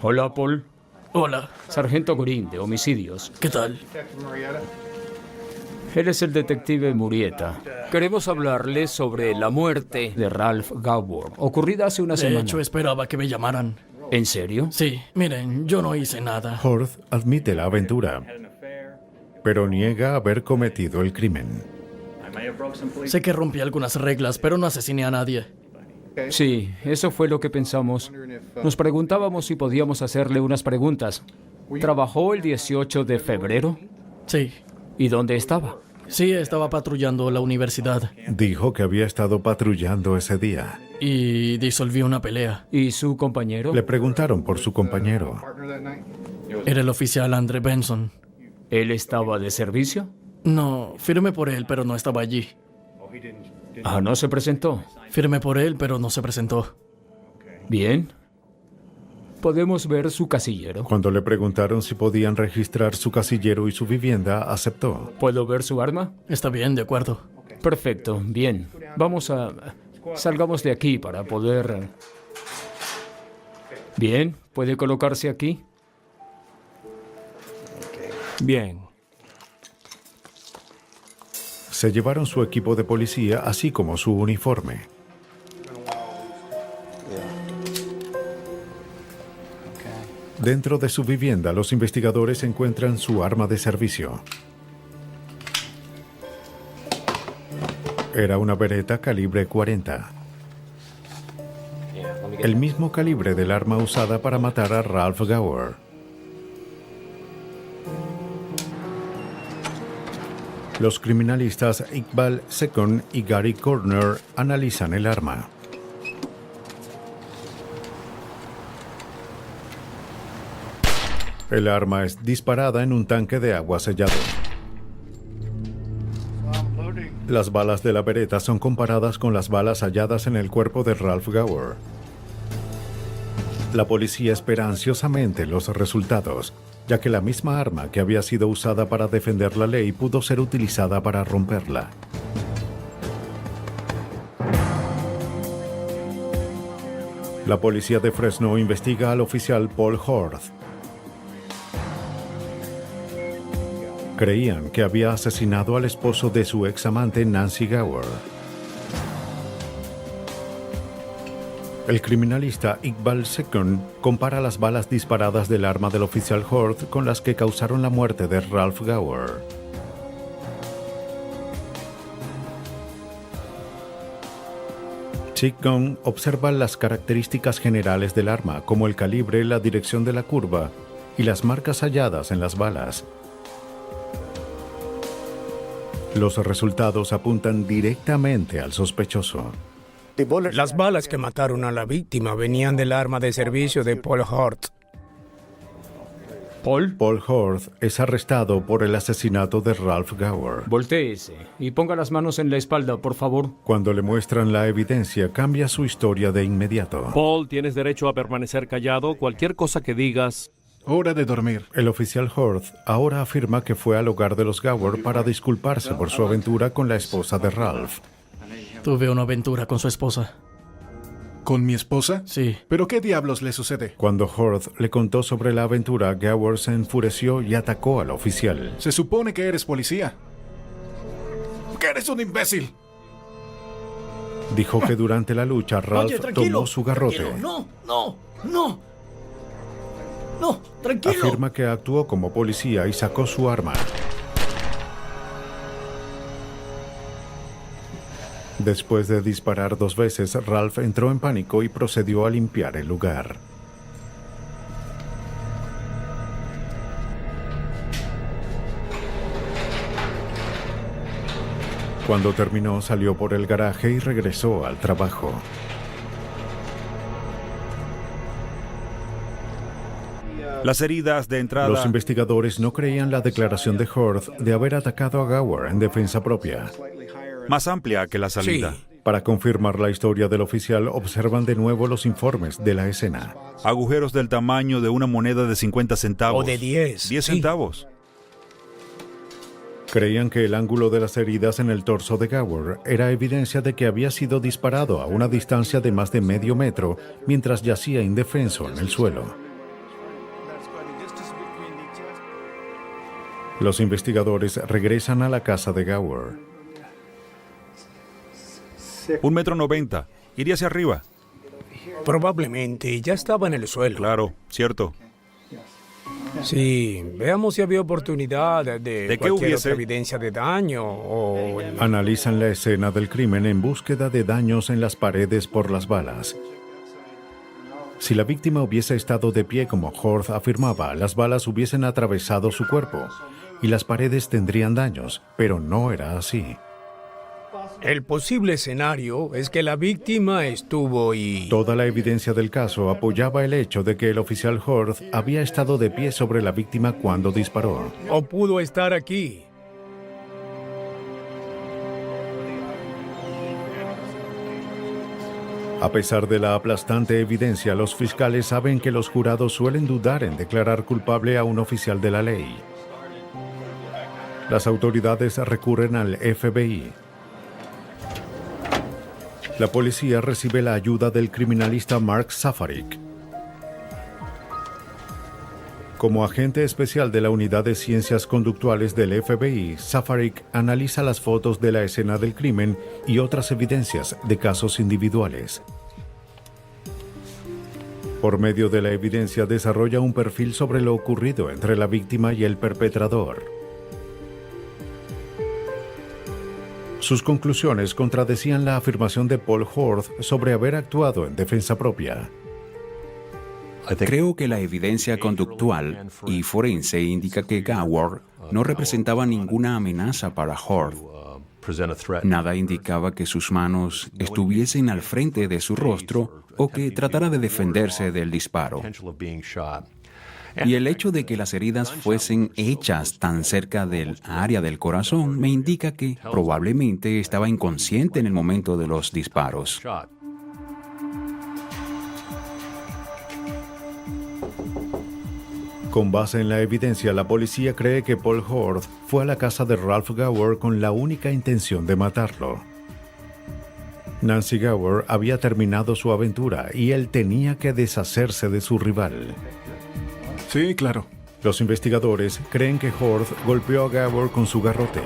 Hola, Paul. Hola. Sargento Green, de homicidios. ¿Qué tal? Él es el detective Murieta. Queremos hablarle sobre la muerte de Ralph Gower, ocurrida hace una semana. De hecho, esperaba que me llamaran. ¿En serio? Sí, miren, yo no hice nada. Horth admite la aventura, pero niega haber cometido el crimen. Sé que rompí algunas reglas, pero no asesiné a nadie. Sí, eso fue lo que pensamos. Nos preguntábamos si podíamos hacerle unas preguntas. ¿Trabajó el 18 de febrero? Sí. ¿Y dónde estaba? Sí, estaba patrullando la universidad. Dijo que había estado patrullando ese día. Y disolvió una pelea. ¿Y su compañero? Le preguntaron por su compañero. Era el oficial Andre Benson. ¿Él estaba de servicio? No, firmé por él, pero no estaba allí. Ah, ¿no se presentó? Firmé por él, pero no se presentó. Bien. ¿Podemos ver su casillero? Cuando le preguntaron si podían registrar su casillero y su vivienda, aceptó. ¿Puedo ver su arma? Está bien, de acuerdo. Perfecto, bien. Salgamos de aquí para poder... Bien, ¿puede colocarse aquí? Bien. Se llevaron su equipo de policía, así como su uniforme. Dentro de su vivienda, los investigadores encuentran su arma de servicio. Era una Beretta calibre 40. El mismo calibre del arma usada para matar a Ralph Gower. Los criminalistas Iqbal Second y Gary Corner analizan el arma. El arma es disparada en un tanque de agua sellado. Las balas de la Beretta son comparadas con las balas halladas en el cuerpo de Ralph Gower. La policía espera ansiosamente los resultados, ya que la misma arma que había sido usada para defender la ley pudo ser utilizada para romperla. La policía de Fresno investiga al oficial Paul Horth. Creían que había asesinado al esposo de su examante Nancy Gower. El criminalista Iqbal Second compara las balas disparadas del arma del oficial Horth con las que causaron la muerte de Ralph Gower. Second observa las características generales del arma, como el calibre, la dirección de la curva y las marcas halladas en las balas. Los resultados apuntan directamente al sospechoso. Las balas que mataron a la víctima venían del arma de servicio de Paul Horth. Paul Horth es arrestado por el asesinato de Ralph Gower. Voltéese y ponga las manos en la espalda, por favor. Cuando le muestran la evidencia, cambia su historia de inmediato. Paul, tienes derecho a permanecer callado. Cualquier cosa que digas... Hora de dormir. El oficial Horth ahora afirma que fue al hogar de los Gower para disculparse por su aventura con la esposa de Ralph. Tuve una aventura con su esposa. ¿Con mi esposa? Sí. ¿Pero qué diablos le sucede? Cuando Horth le contó sobre la aventura, Gower se enfureció y atacó al oficial. Se supone que eres policía. ¡Que eres un imbécil! Dijo que durante la lucha Ralph tomó su garrote. Tranquilo. No, tranquilo. Afirma que actuó como policía y sacó su arma. Después de disparar 2 veces, Ralph entró en pánico y procedió a limpiar el lugar. Cuando terminó, salió por el garaje y regresó al trabajo. Las heridas de entrada... Los investigadores no creían la declaración de Horth de haber atacado a Gower en defensa propia. Más amplia que la salida. Sí. Para confirmar la historia del oficial, observan de nuevo los informes de la escena. Agujeros del tamaño de una moneda de 50 centavos. O de 10. 10 centavos. Creían que el ángulo de las heridas en el torso de Gower era evidencia de que había sido disparado a una distancia de más de medio metro mientras yacía indefenso en el suelo. Los investigadores regresan a la casa de Gower. 1,90 m. Iría hacia arriba. Probablemente ya estaba en el suelo. Claro, cierto. Sí, veamos si había oportunidad de qué cualquier hubiese? otra evidencia de daño o... Analizan la escena del crimen en búsqueda de daños en las paredes por las balas. Si la víctima hubiese estado de pie como Horth afirmaba, las balas hubiesen atravesado su cuerpo y las paredes tendrían daños, pero no era así. El posible escenario es que la víctima estuvo y... Toda la evidencia del caso apoyaba el hecho de que el oficial Horth había estado de pie sobre la víctima cuando disparó. O pudo estar aquí. A pesar de la aplastante evidencia, los fiscales saben que los jurados suelen dudar en declarar culpable a un oficial de la ley. Las autoridades recurren al FBI. La policía recibe la ayuda del criminalista Mark Safarik. Como agente especial de la Unidad de Ciencias Conductuales del FBI, Safarik analiza las fotos de la escena del crimen y otras evidencias de casos individuales. Por medio de la evidencia desarrolla un perfil sobre lo ocurrido entre la víctima y el perpetrador. Sus conclusiones contradecían la afirmación de Paul Horth sobre haber actuado en defensa propia. Creo que la evidencia conductual y forense indica que Gower no representaba ninguna amenaza para Horth. Nada indicaba que sus manos estuviesen al frente de su rostro o que tratara de defenderse del disparo. Y el hecho de que las heridas fuesen hechas tan cerca del área del corazón me indica que probablemente estaba inconsciente en el momento de los disparos. Con base en la evidencia, la policía cree que Paul Horth fue a la casa de Ralph Gower con la única intención de matarlo. Nancy Gower había terminado su aventura y él tenía que deshacerse de su rival. Sí, claro. Los investigadores creen que Horth golpeó a Gower con su garrote.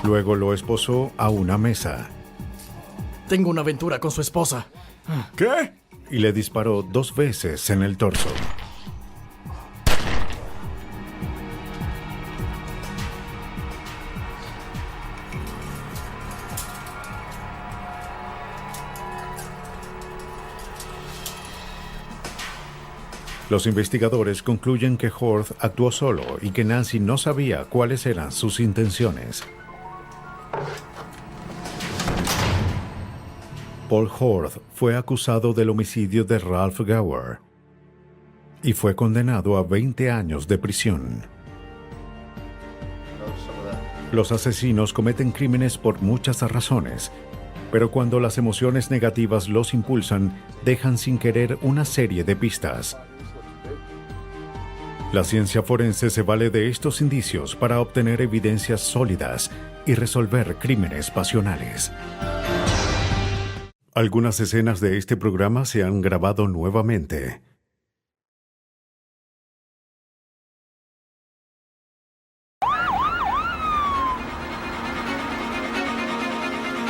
Luego lo esposó a una mesa. Tengo una aventura con su esposa. ¿Qué? Y le disparó 2 veces en el torso. Los investigadores concluyen que Horth actuó solo y que Nancy no sabía cuáles eran sus intenciones. Paul Horth fue acusado del homicidio de Ralph Gower y fue condenado a 20 años de prisión. Los asesinos cometen crímenes por muchas razones, pero cuando las emociones negativas los impulsan, dejan sin querer una serie de pistas. La ciencia forense se vale de estos indicios para obtener evidencias sólidas y resolver crímenes pasionales. Algunas escenas de este programa se han grabado nuevamente.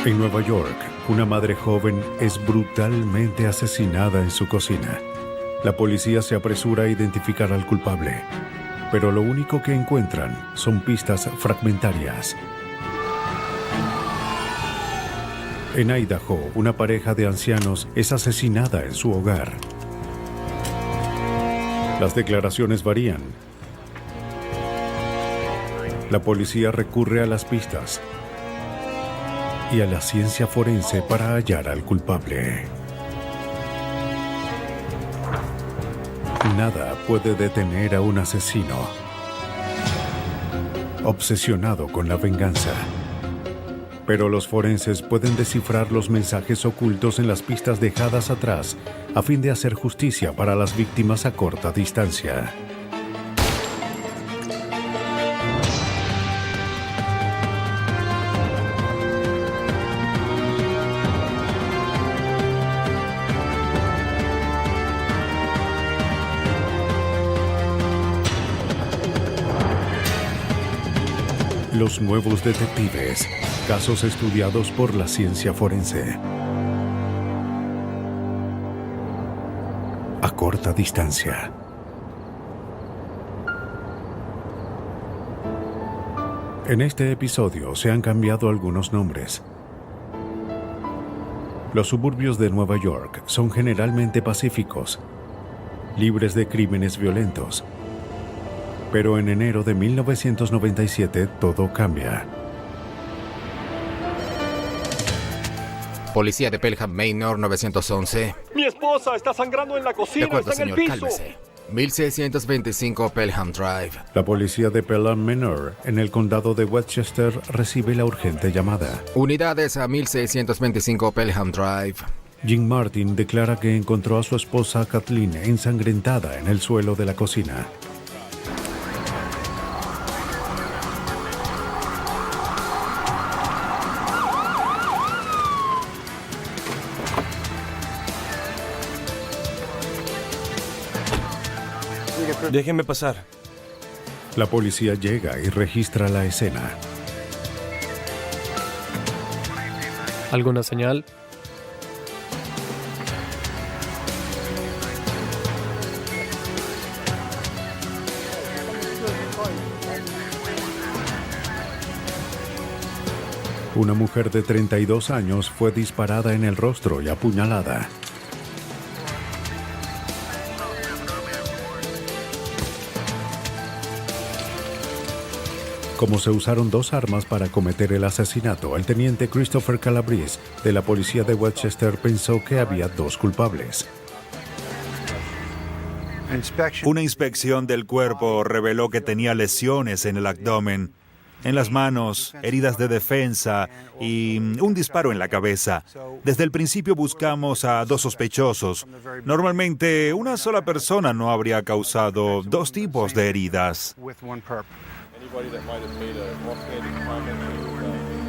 En Nueva York, una madre joven es brutalmente asesinada en su cocina. La policía se apresura a identificar al culpable, pero lo único que encuentran son pistas fragmentarias. En Idaho, una pareja de ancianos es asesinada en su hogar. Las declaraciones varían. La policía recurre a las pistas y a la ciencia forense para hallar al culpable. Nada puede detener a un asesino obsesionado con la venganza. Pero los forenses pueden descifrar los mensajes ocultos en las pistas dejadas atrás a fin de hacer justicia para las víctimas a corta distancia. Los nuevos detectives. Casos estudiados por la ciencia forense. A corta distancia. En este episodio se han cambiado algunos nombres. Los suburbios de Nueva York son generalmente pacíficos, libres de crímenes violentos. Pero en enero de 1997 todo cambia. Policía de Pelham Manor 911. Mi esposa está sangrando en la cocina, De acuerdo, está en señor, el piso. cálmese. 1625 Pelham Drive. La policía de Pelham Manor, en el condado de Westchester, recibe la urgente llamada. Unidades a 1625 Pelham Drive. Jim Martin declara que encontró a su esposa Kathleen ensangrentada en el suelo de la cocina. Déjenme pasar. La policía llega y registra la escena. ¿Alguna señal? Una mujer de 32 años fue disparada en el rostro y apuñalada. Como se usaron dos armas para cometer el asesinato, el teniente Christopher Calabrese de la policía de Westchester pensó que había dos culpables. Una inspección del cuerpo reveló que tenía lesiones en el abdomen, en las manos, heridas de defensa y un disparo en la cabeza. Desde el principio buscamos a dos sospechosos. Normalmente, una sola persona no habría causado dos tipos de heridas.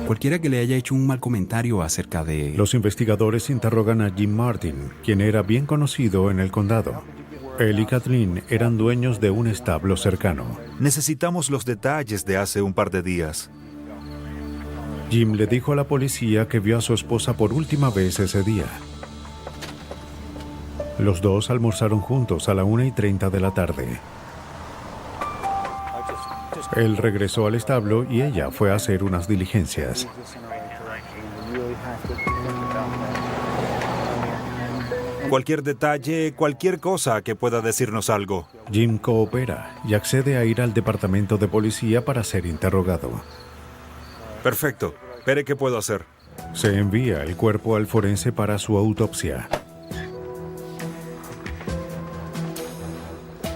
Cualquiera que le haya hecho un mal comentario acerca de... Los investigadores interrogan a Jim Martin, quien era bien conocido en el condado. Él y Kathleen eran dueños de un establo cercano. Necesitamos los detalles de hace un par de días. Jim le dijo a la policía que vio a su esposa por última vez ese día. Los dos almorzaron juntos a la 1:30 de la tarde. Él regresó al establo y ella fue a hacer unas diligencias. Cualquier detalle, cualquier cosa que pueda decirnos algo. Jim coopera y accede a ir al departamento de policía para ser interrogado. Perfecto. Veré qué puedo hacer. Se envía el cuerpo al forense para su autopsia.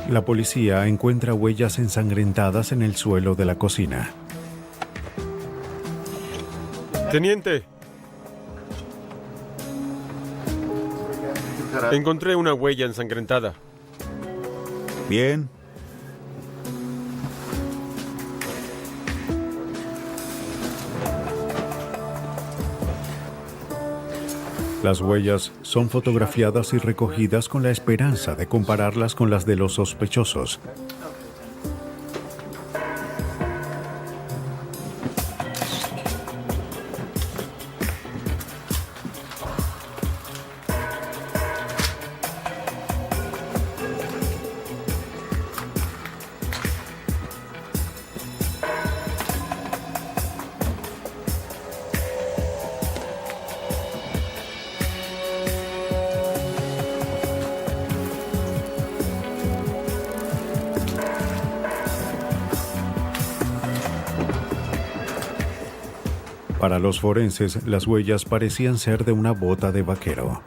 La policía encuentra huellas ensangrentadas en el suelo de la cocina. Teniente. Encontré una huella ensangrentada. Bien. Las huellas son fotografiadas y recogidas con la esperanza de compararlas con las de los sospechosos. Para los forenses, las huellas parecían ser de una bota de vaquero.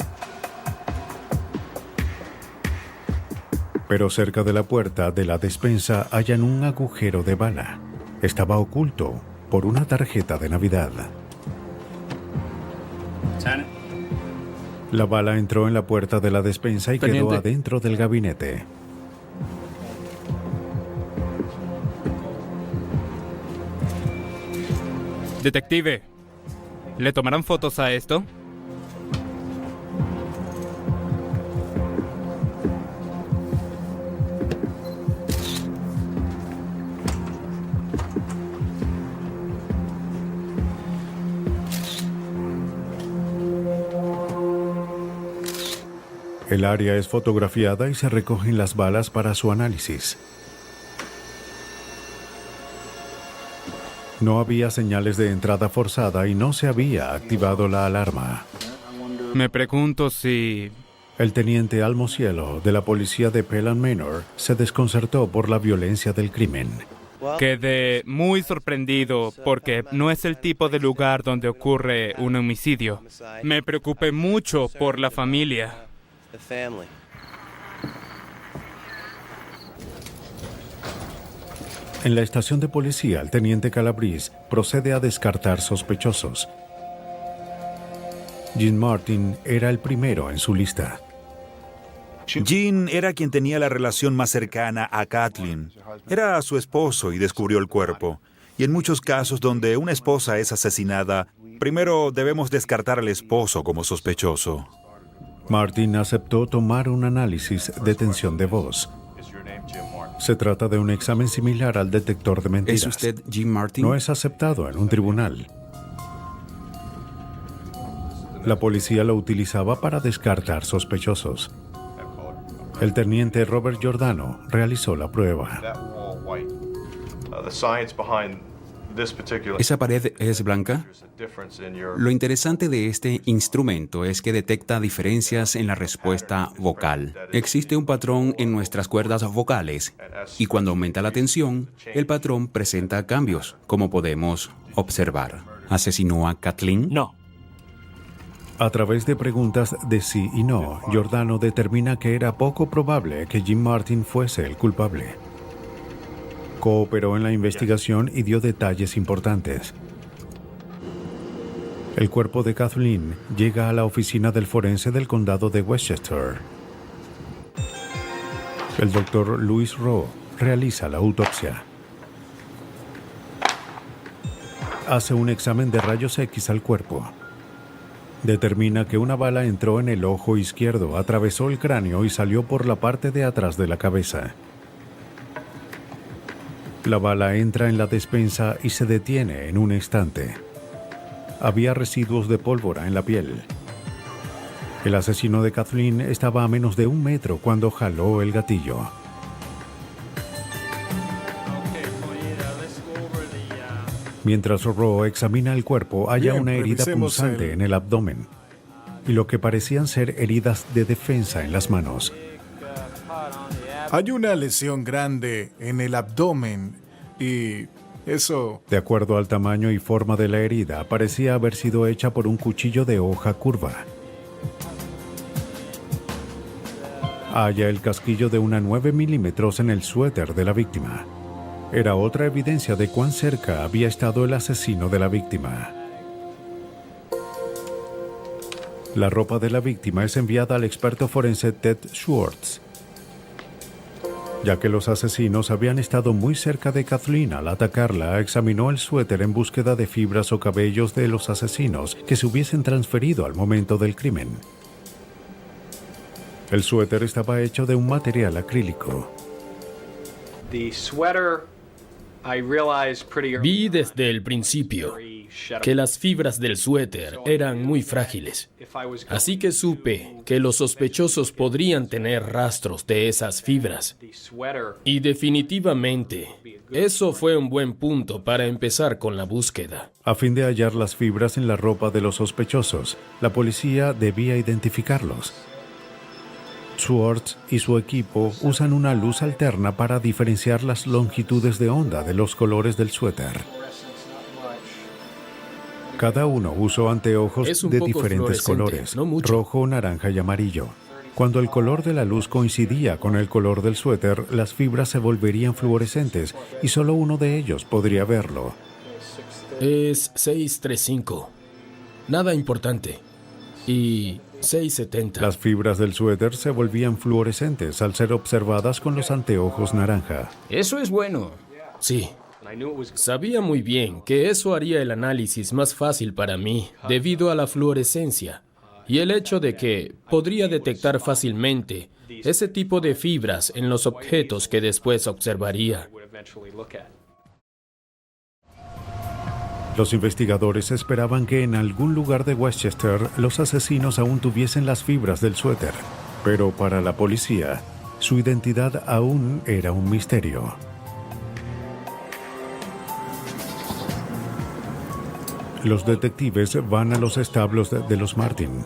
Pero cerca de la puerta de la despensa hallan un agujero de bala. Estaba oculto por una tarjeta de Navidad. La bala entró en la puerta de la despensa y quedó adentro del gabinete. Detective, ¿le tomarán fotos a esto? El área es fotografiada y se recogen las balas para su análisis. No había señales de entrada forzada y no se había activado la alarma. Me pregunto si... El teniente Almocielo de la policía de Pelham Manor se desconcertó por la violencia del crimen. Quedé muy sorprendido porque no es el tipo de lugar donde ocurre un homicidio. Me preocupé mucho por la familia. En la estación de policía, el teniente Calabrese procede a descartar sospechosos. Jean Martin era el primero en su lista. Jean era quien tenía la relación más cercana a Kathleen. Era su esposo y descubrió el cuerpo. Y en muchos casos donde una esposa es asesinada, primero debemos descartar al esposo como sospechoso. Martin aceptó tomar un análisis de tensión de voz. Se trata de un examen similar al detector de mentiras. ¿Es usted Jean Martin? No es aceptado en un tribunal. La policía lo utilizaba para descartar sospechosos. El teniente Robert Giordano realizó la prueba. ¿Esa pared es blanca? Lo interesante de este instrumento es que detecta diferencias en la respuesta vocal. Existe un patrón en nuestras cuerdas vocales y cuando aumenta la tensión, el patrón presenta cambios, como podemos observar. ¿Asesinó a Kathleen? No. A través de preguntas de sí y no, Giordano determina que era poco probable que Jean Martin fuese el culpable. Cooperó en la investigación y dio detalles importantes. El cuerpo de Kathleen llega a la oficina del forense del condado de Westchester. El doctor Louis Rowe realiza la autopsia. Hace un examen de rayos X al cuerpo. Determina que una bala entró en el ojo izquierdo, atravesó el cráneo y salió por la parte de atrás de la cabeza. La bala entra en la despensa y se detiene en un instante. Había residuos de pólvora en la piel. El asesino de Kathleen estaba a menos de 1 metro cuando jaló el gatillo. Mientras Rowe examina el cuerpo, halla una herida punzante en el abdomen y lo que parecían ser heridas de defensa en las manos. Hay una lesión grande en el abdomen y eso... De acuerdo al tamaño y forma de la herida, parecía haber sido hecha por un cuchillo de hoja curva. Halla el casquillo de una 9 milímetros en el suéter de la víctima. Era otra evidencia de cuán cerca había estado el asesino de la víctima. La ropa de la víctima es enviada al experto forense Ted Schwartz, ya que los asesinos habían estado muy cerca de Kathleen al atacarla. Examinó el suéter en búsqueda de fibras o cabellos de los asesinos que se hubiesen transferido al momento del crimen. El suéter estaba hecho de un material acrílico. Vi desde el principio que las fibras del suéter eran muy frágiles. Así que supe que los sospechosos podrían tener rastros de esas fibras. Y definitivamente, eso fue un buen punto para empezar con la búsqueda. A fin de hallar las fibras en la ropa de los sospechosos, la policía debía identificarlos. Schwartz y su equipo usan una luz alterna para diferenciar las longitudes de onda de los colores del suéter. Cada uno usó anteojos de diferentes colores, rojo, naranja y amarillo. Cuando el color de la luz coincidía con el color del suéter, las fibras se volverían fluorescentes y solo uno de ellos podría verlo. Es 635. Nada importante. Y 670. Las fibras del suéter se volvían fluorescentes al ser observadas con los anteojos naranja. Eso es bueno. Sí. Sabía muy bien que eso haría el análisis más fácil para mí debido a la fluorescencia y el hecho de que podría detectar fácilmente ese tipo de fibras en los objetos que después observaría. Los investigadores esperaban que en algún lugar de Westchester los asesinos aún tuviesen las fibras del suéter. Pero para la policía, su identidad aún era un misterio. Los detectives van a los establos de los Martin.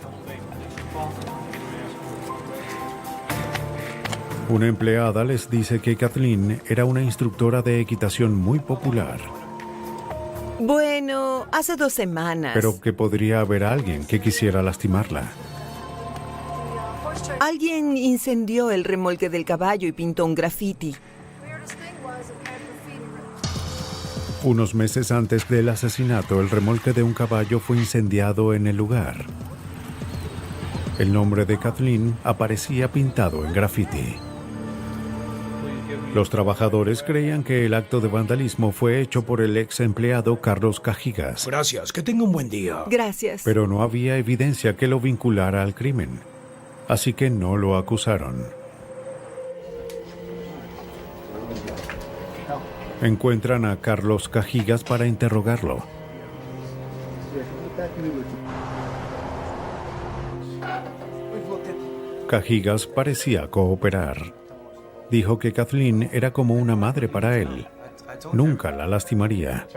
Una empleada les dice que Kathleen era una instructora de equitación muy popular, Bueno, hace 2 semanas. pero que podría haber alguien que quisiera lastimarla. Alguien incendió el remolque del caballo y pintó un graffiti. Unos meses antes del asesinato, el remolque de un caballo fue incendiado en el lugar. El nombre de Kathleen aparecía pintado en graffiti. Los trabajadores creían que el acto de vandalismo fue hecho por el ex empleado Carlos Cajigas. Gracias, que tenga un buen día. Gracias. Pero no había evidencia que lo vinculara al crimen, así que no lo acusaron. Encuentran a Carlos Cajigas para interrogarlo. Cajigas parecía cooperar. Dijo que Kathleen era como una madre para él. Nunca la lastimaría.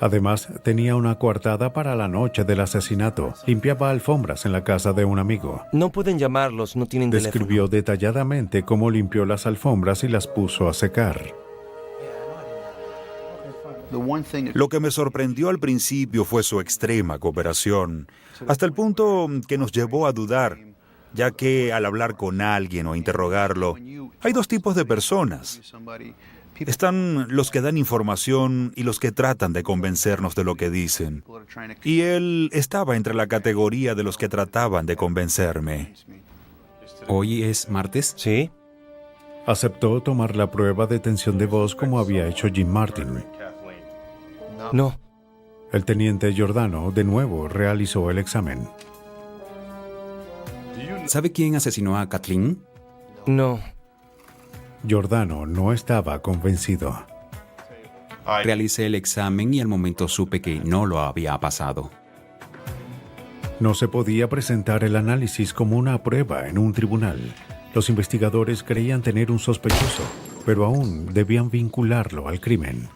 Además, tenía una coartada para la noche del asesinato. Limpiaba alfombras en la casa de un amigo. No pueden llamarlos, no tienen teléfono. Describió detalladamente cómo limpió las alfombras y las puso a secar. Lo que me sorprendió al principio fue su extrema cooperación, hasta el punto que nos llevó a dudar, ya que al hablar con alguien o interrogarlo, hay 2 tipos de personas. Están los que dan información y los que tratan de convencernos de lo que dicen. Y él estaba entre la categoría de los que trataban de convencerme. ¿Hoy es martes? Sí. Aceptó tomar la prueba de tensión de voz como había hecho Jim Martin. No. El teniente Giordano de nuevo realizó el examen. ¿Sabe quién asesinó a Kathleen? No. Giordano no estaba convencido. Realicé el examen y al momento supe que no lo había pasado. No se podía presentar el análisis como una prueba en un tribunal. Los investigadores creían tener un sospechoso, pero aún debían vincularlo al crimen.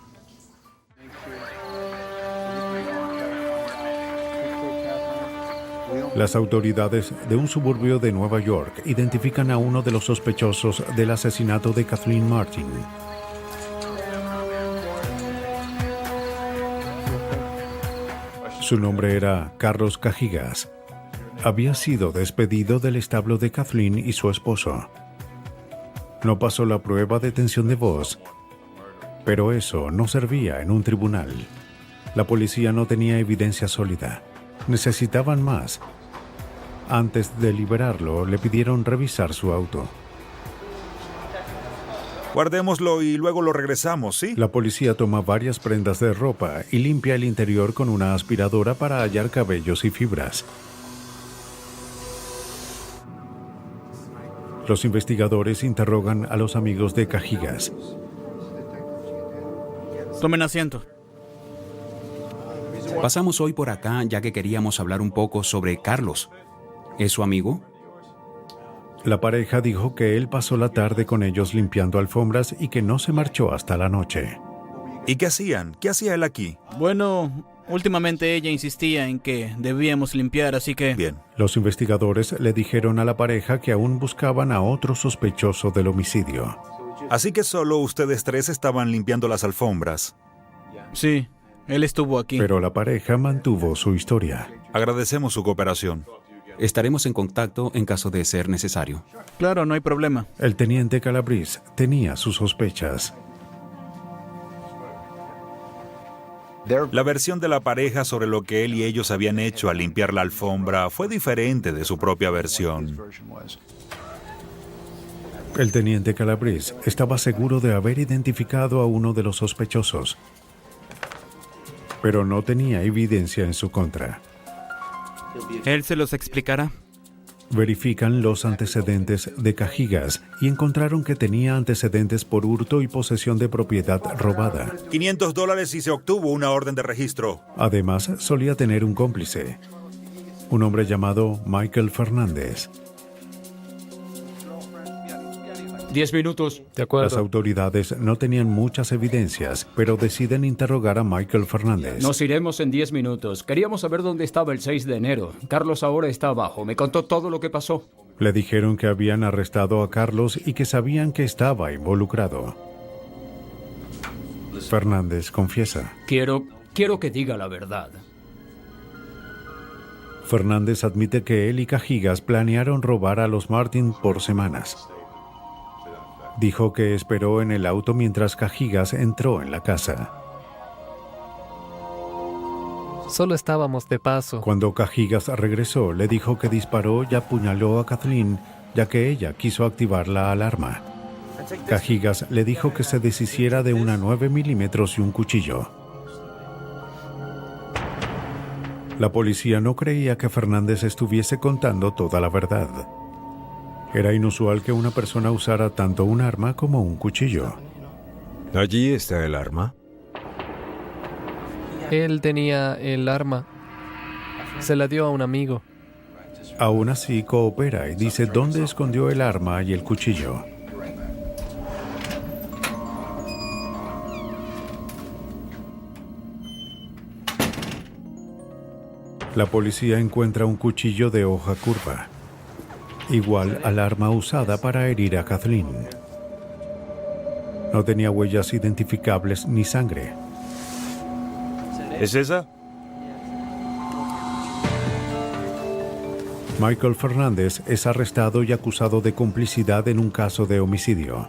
Las autoridades de un suburbio de Nueva York identifican a uno de los sospechosos del asesinato de Kathleen Martin. Su nombre era Carlos Cajigas. Había sido despedido del establo de Kathleen y su esposo. No pasó la prueba de tensión de voz, pero eso no servía en un tribunal. La policía no tenía evidencia sólida. Necesitaban más. Antes de liberarlo, le pidieron revisar su auto. Guardémoslo y luego lo regresamos, ¿sí? La policía toma varias prendas de ropa y limpia el interior con una aspiradora para hallar cabellos y fibras. Los investigadores interrogan a los amigos de Cajigas. Tomen asiento. Pasamos hoy por acá ya que queríamos hablar un poco sobre Carlos. ¿Es su amigo? La pareja dijo que él pasó la tarde con ellos limpiando alfombras y que no se marchó hasta la noche. ¿Y qué hacían? ¿Qué hacía él aquí? Bueno, últimamente ella insistía en que debíamos limpiar, así que... Bien. Los investigadores le dijeron a la pareja que aún buscaban a otro sospechoso del homicidio. Así que solo ustedes 3 estaban limpiando las alfombras. Sí, él estuvo aquí. Pero la pareja mantuvo su historia. Agradecemos su cooperación. Estaremos en contacto en caso de ser necesario. Claro, no hay problema. El teniente Calabrese tenía sus sospechas. La versión de la pareja sobre lo que él y ellos habían hecho al limpiar la alfombra fue diferente de su propia versión. El teniente Calabrese estaba seguro de haber identificado a uno de los sospechosos, pero no tenía evidencia en su contra. ¿Él se los explicará? Verifican los antecedentes de Cajigas y encontraron que tenía antecedentes por hurto y posesión de propiedad robada. $500 y se obtuvo una orden de registro. Además, solía tener un cómplice, un hombre llamado Michael Fernández. 10 minutos. De acuerdo. Las autoridades no tenían muchas evidencias, pero deciden interrogar a Michael Fernández. Nos iremos en 10 minutos. Queríamos saber dónde estaba el 6 de enero. Carlos ahora está abajo. Me contó todo lo que pasó. Le dijeron que habían arrestado a Carlos y que sabían que estaba involucrado. Fernández confiesa. Quiero que diga la verdad. Fernández admite que él y Cajigas planearon robar a los Martin por semanas. Dijo que esperó en el auto mientras Cajigas entró en la casa. Solo estábamos de paso. Cuando Cajigas regresó, le dijo que disparó y apuñaló a Kathleen, ya que ella quiso activar la alarma. Cajigas le dijo que se deshiciera de una 9 milímetros y un cuchillo. La policía no creía que Fernández estuviese contando toda la verdad. Era inusual que una persona usara tanto un arma como un cuchillo. ¿Allí está el arma? Él tenía el arma. Se la dio a un amigo. Aún así coopera y dice dónde escondió el arma y el cuchillo. La policía encuentra un cuchillo de hoja curva, igual al arma usada para herir a Kathleen. No tenía huellas identificables ni sangre. ¿Es esa? Michael Fernández es arrestado y acusado de complicidad en un caso de homicidio.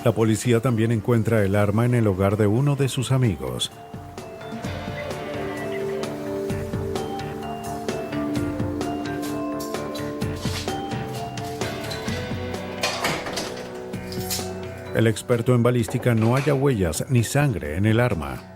La policía también encuentra el arma en el hogar de uno de sus amigos. El experto en balística no halla huellas ni sangre en el arma.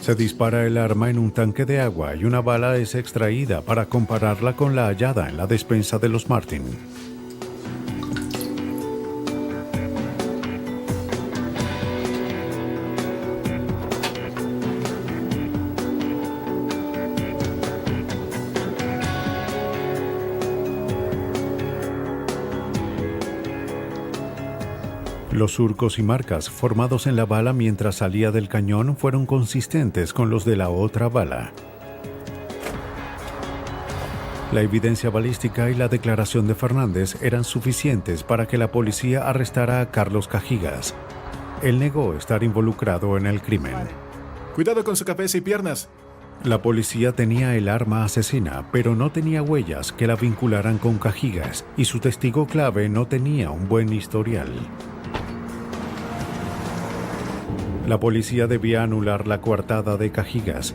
Se dispara el arma en un tanque de agua y una bala es extraída para compararla con la hallada en la despensa de los Martin. Los surcos y marcas formados en la bala mientras salía del cañón fueron consistentes con los de la otra bala. La evidencia balística y la declaración de Fernández eran suficientes para que la policía arrestara a Carlos Cajigas. Él negó estar involucrado en el crimen. Cuidado con su cabeza y piernas. La policía tenía el arma asesina, pero no tenía huellas que la vincularan con Cajigas, y su testigo clave no tenía un buen historial. La policía debía anular la coartada de Cajigas.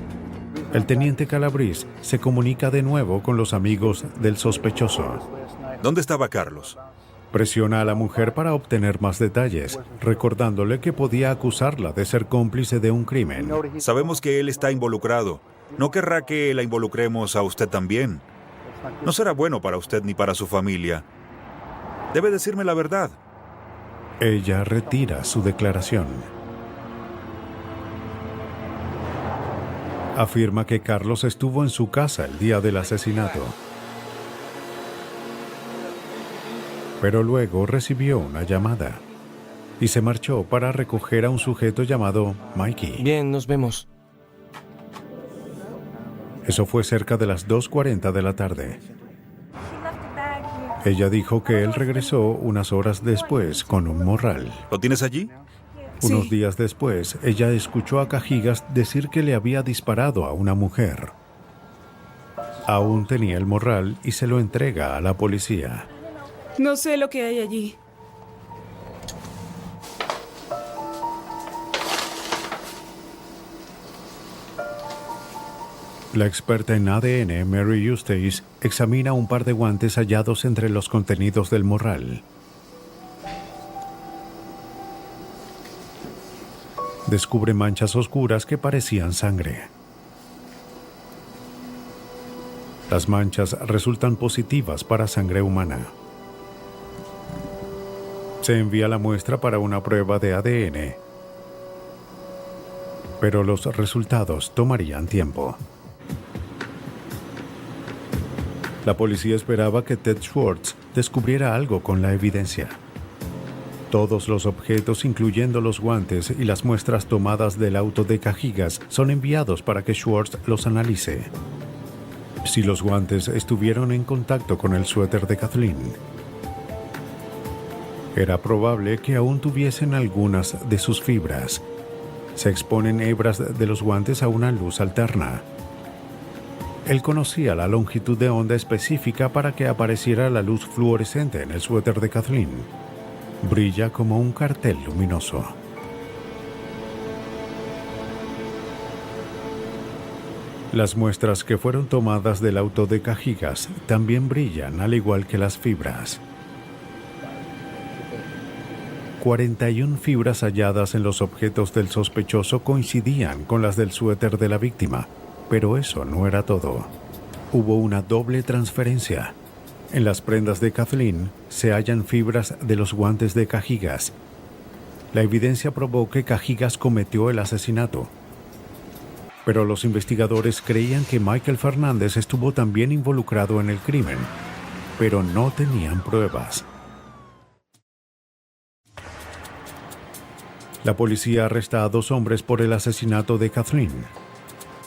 El teniente Calabrese se comunica de nuevo con los amigos del sospechoso. ¿Dónde estaba Carlos? Presiona a la mujer para obtener más detalles, recordándole que podía acusarla de ser cómplice de un crimen. Sabemos que él está involucrado. ¿No querrá que la involucremos a usted también? No será bueno para usted ni para su familia. Debe decirme la verdad. Ella retira su declaración. Afirma que Carlos estuvo en su casa el día del asesinato. Pero luego recibió una llamada y se marchó para recoger a un sujeto llamado Mikey. Bien, nos vemos. Eso fue cerca de las 2:40 de la tarde. Ella dijo que él regresó unas horas después con un morral. ¿Lo tienes allí? Unos días después, ella escuchó a Cajigas decir que le había disparado a una mujer. Aún tenía el morral y se lo entrega a la policía. No sé lo que hay allí. La experta en ADN, Mary Eustace, examina un par de guantes hallados entre los contenidos del morral. Descubre manchas oscuras que parecían sangre. Las manchas resultan positivas para sangre humana. Se envía la muestra para una prueba de ADN, pero los resultados tomarían tiempo. La policía esperaba que Ted Schwartz descubriera algo con la evidencia. Todos los objetos, incluyendo los guantes y las muestras tomadas del auto de Cajigas, son enviados para que Schwartz los analice. Si los guantes estuvieron en contacto con el suéter de Kathleen, era probable que aún tuviesen algunas de sus fibras. Se exponen hebras de los guantes a una luz alterna. Él conocía la longitud de onda específica para que apareciera la luz fluorescente en el suéter de Kathleen. Brilla como un cartel luminoso. Las muestras que fueron tomadas del auto de Cajigas también brillan, al igual que las fibras. 41 fibras halladas en los objetos del sospechoso coincidían con las del suéter de la víctima, pero eso no era todo. Hubo una doble transferencia. En las prendas de Kathleen se hallan fibras de los guantes de Cajigas. La evidencia probó que Cajigas cometió el asesinato. Pero los investigadores creían que Michael Fernández estuvo también involucrado en el crimen, pero no tenían pruebas. La policía arresta a 2 hombres por el asesinato de Kathleen.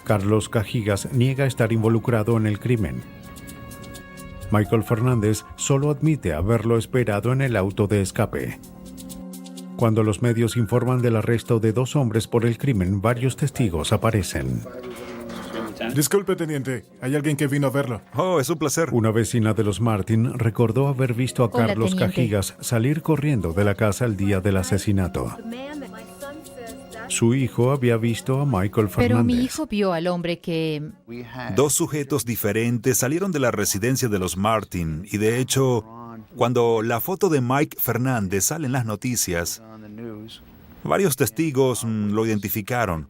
Carlos Cajigas niega estar involucrado en el crimen. Michael Fernández solo admite haberlo esperado en el auto de escape. Cuando los medios informan del arresto de 2 hombres por el crimen, varios testigos aparecen. Disculpe, teniente. ¿Hay alguien que vino a verlo? Oh, es un placer. Una vecina de los Martin recordó haber visto a Hola, Carlos teniente. Cajigas salir corriendo de la casa el día del asesinato. Su hijo había visto a Michael Fernández. Pero mi hijo vio al hombre que... 2 sujetos diferentes salieron de la residencia de los Martin y de hecho, cuando la foto de Mike Fernández sale en las noticias, varios testigos lo identificaron,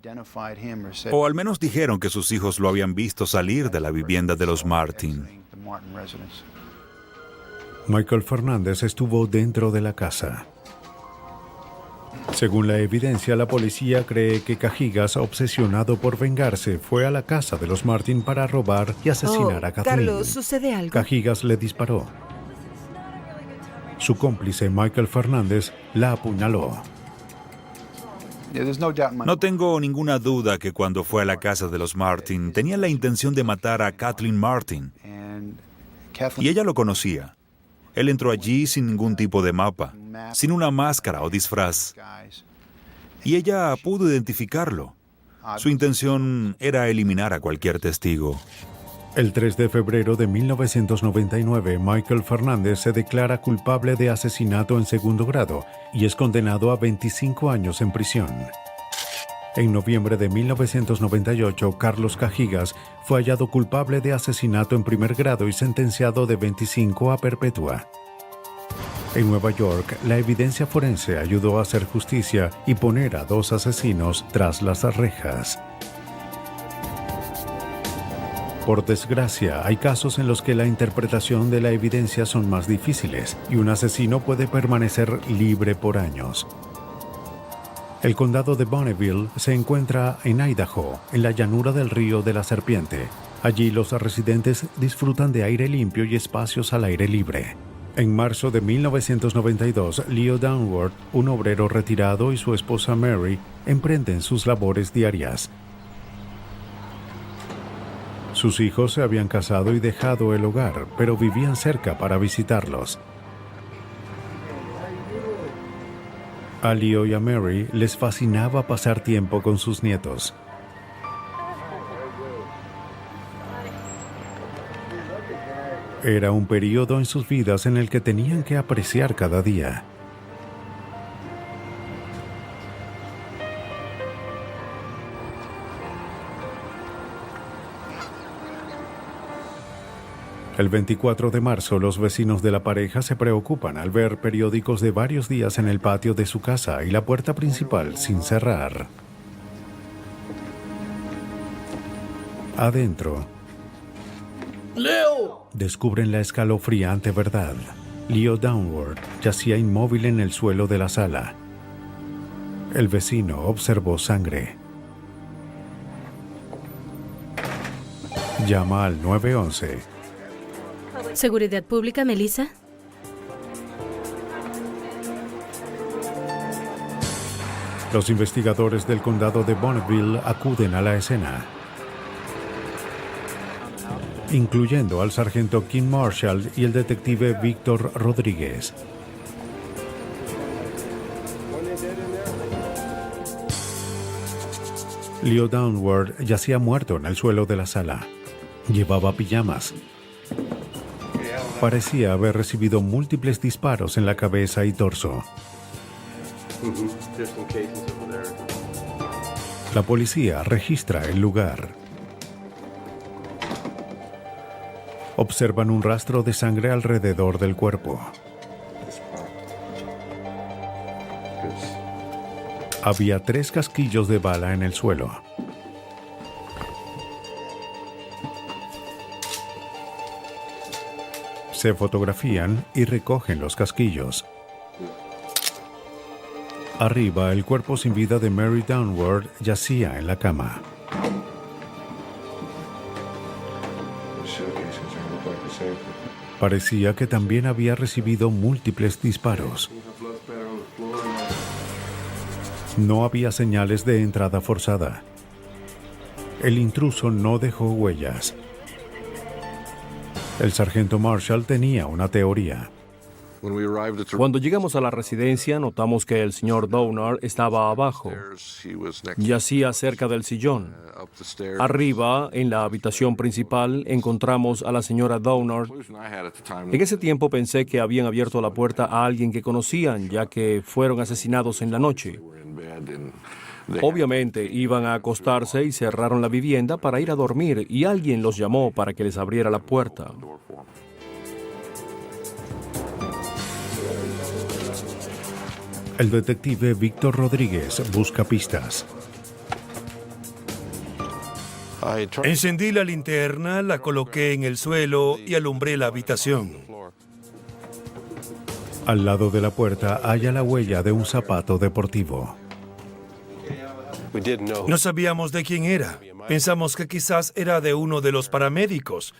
o al menos dijeron que sus hijos lo habían visto salir de la vivienda de los Martin. Michael Fernández estuvo dentro de la casa. Según la evidencia, la policía cree que Cajigas, obsesionado por vengarse, fue a la casa de los Martin para robar y asesinar a Kathleen. Carlos, ¿sucede algo? Cajigas le disparó. Su cómplice, Michael Fernández, la apuñaló. No tengo ninguna duda que cuando fue a la casa de los Martin tenía la intención de matar a Kathleen Martin. Y ella lo conocía. Él entró allí sin ningún tipo de mapa, sin una máscara o disfraz. Y ella pudo identificarlo. Su intención era eliminar a cualquier testigo. El 3 de febrero de 1999, Michael Fernández se declara culpable de asesinato en segundo grado y es condenado a 25 años en prisión. En noviembre de 1998, Carlos Cajigas fue hallado culpable de asesinato en primer grado y sentenciado de 25 a perpetua. En Nueva York, la evidencia forense ayudó a hacer justicia y poner a 2 asesinos tras las rejas. Por desgracia, hay casos en los que la interpretación de la evidencia son más difíciles y un asesino puede permanecer libre por años. El condado de Bonneville se encuentra en Idaho, en la llanura del río de la Serpiente. Allí los residentes disfrutan de aire limpio y espacios al aire libre. En marzo de 1992, Leo Downward, un obrero retirado, y su esposa Mary emprenden sus labores diarias. Sus hijos se habían casado y dejado el hogar, pero vivían cerca para visitarlos. A Leo y a Mary les fascinaba pasar tiempo con sus nietos. Era un periodo en sus vidas en el que tenían que apreciar cada día. El 24 de marzo, los vecinos de la pareja se preocupan al ver periódicos de varios días en el patio de su casa y la puerta principal sin cerrar. Adentro, ¡Leo! descubren la escalofriante verdad. Leo Downward yacía inmóvil en el suelo de la sala. El vecino observó sangre. Llama al 911. ¿Seguridad pública, Melissa? Los investigadores del condado de Bonneville acuden a la escena, incluyendo al sargento Kim Marshall y el detective Víctor Rodríguez. Leo Downward yacía muerto en el suelo de la sala. Llevaba pijamas. Parecía haber recibido múltiples disparos en la cabeza y torso. La policía registra el lugar. Observan un rastro de sangre alrededor del cuerpo. Había 3 casquillos de bala en el suelo. Se fotografían y recogen los casquillos. Arriba, el cuerpo sin vida de Mary Downward yacía en la cama. Parecía que también había recibido múltiples disparos. No había señales de entrada forzada. El intruso no dejó huellas. El sargento Marshall tenía una teoría. Cuando llegamos a la residencia, notamos que el señor Downard estaba abajo. Yacía cerca del sillón. Arriba, en la habitación principal, encontramos a la señora Downard. En ese tiempo pensé que habían abierto la puerta a alguien que conocían, ya que fueron asesinados en la noche. Obviamente iban a acostarse y cerraron la vivienda para ir a dormir, y alguien los llamó para que les abriera la puerta. El detective Víctor Rodríguez busca pistas. Encendí la linterna, la coloqué en el suelo y alumbré la habitación. Al lado de la puerta halla la huella de un zapato deportivo. No sabíamos de quién era. Pensamos que quizás era de uno de los paramédicos.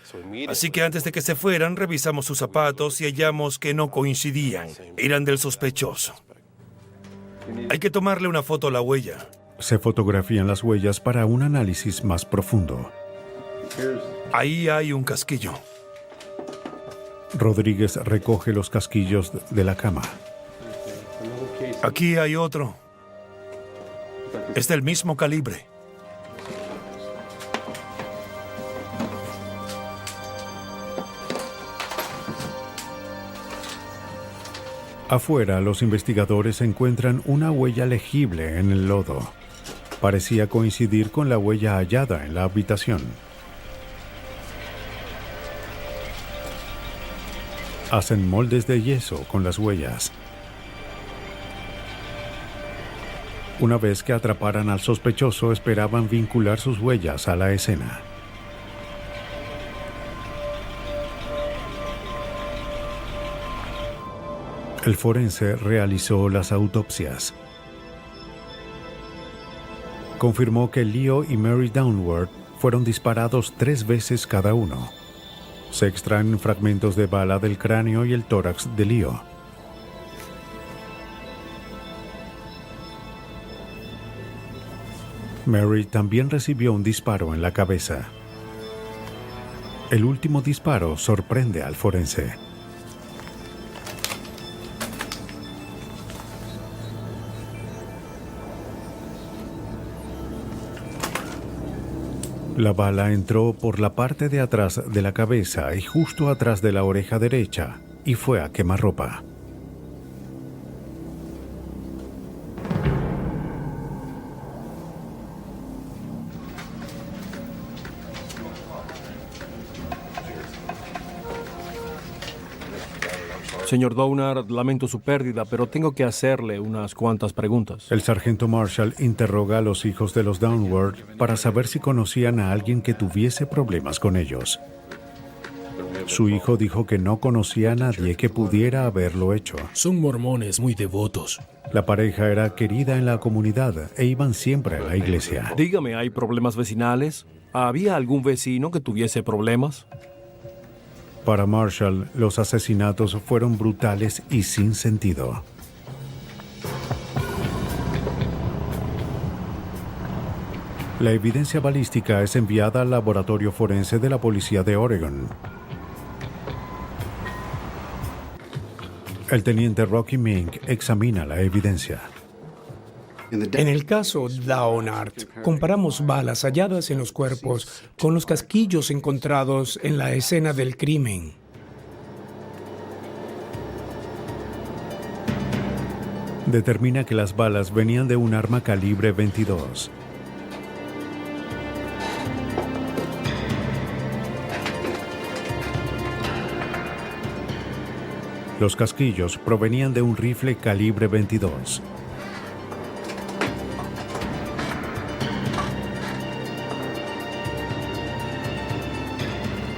Así que antes de que se fueran, revisamos sus zapatos y hallamos que no coincidían. Eran del sospechoso. Hay que tomarle una foto a la huella. Se fotografían las huellas para un análisis más profundo. Ahí hay un casquillo. Rodríguez recoge los casquillos de la cama. Aquí hay otro. Es del mismo calibre. Afuera, los investigadores encuentran una huella legible en el lodo. Parecía coincidir con la huella hallada en la habitación. Hacen moldes de yeso con las huellas. Una vez que atraparan al sospechoso, esperaban vincular sus huellas a la escena. El forense realizó las autopsias. Confirmó que Leo y Mary Downward fueron disparados 3 veces cada uno. Se extraen fragmentos de bala del cráneo y el tórax de Leo. Mary también recibió un disparo en la cabeza. El último disparo sorprende al forense. La bala entró por la parte de atrás de la cabeza y justo atrás de la oreja derecha y fue a quemarropa. Señor Downard, lamento su pérdida, pero tengo que hacerle unas cuantas preguntas. El sargento Marshall interroga a los hijos de los Downward para saber si conocían a alguien que tuviese problemas con ellos. Su hijo dijo que no conocía a nadie que pudiera haberlo hecho. Son mormones muy devotos. La pareja era querida en la comunidad e iban siempre a la iglesia. Dígame, ¿hay problemas vecinales? ¿Había algún vecino que tuviese problemas? Para Marshall, los asesinatos fueron brutales y sin sentido. La evidencia balística es enviada al laboratorio forense de la policía de Oregon. El teniente Rocky Mink examina la evidencia. En el caso Downard, comparamos balas halladas en los cuerpos con los casquillos encontrados en la escena del crimen. Determina que las balas venían de un arma calibre 22. Los casquillos provenían de un rifle calibre 22.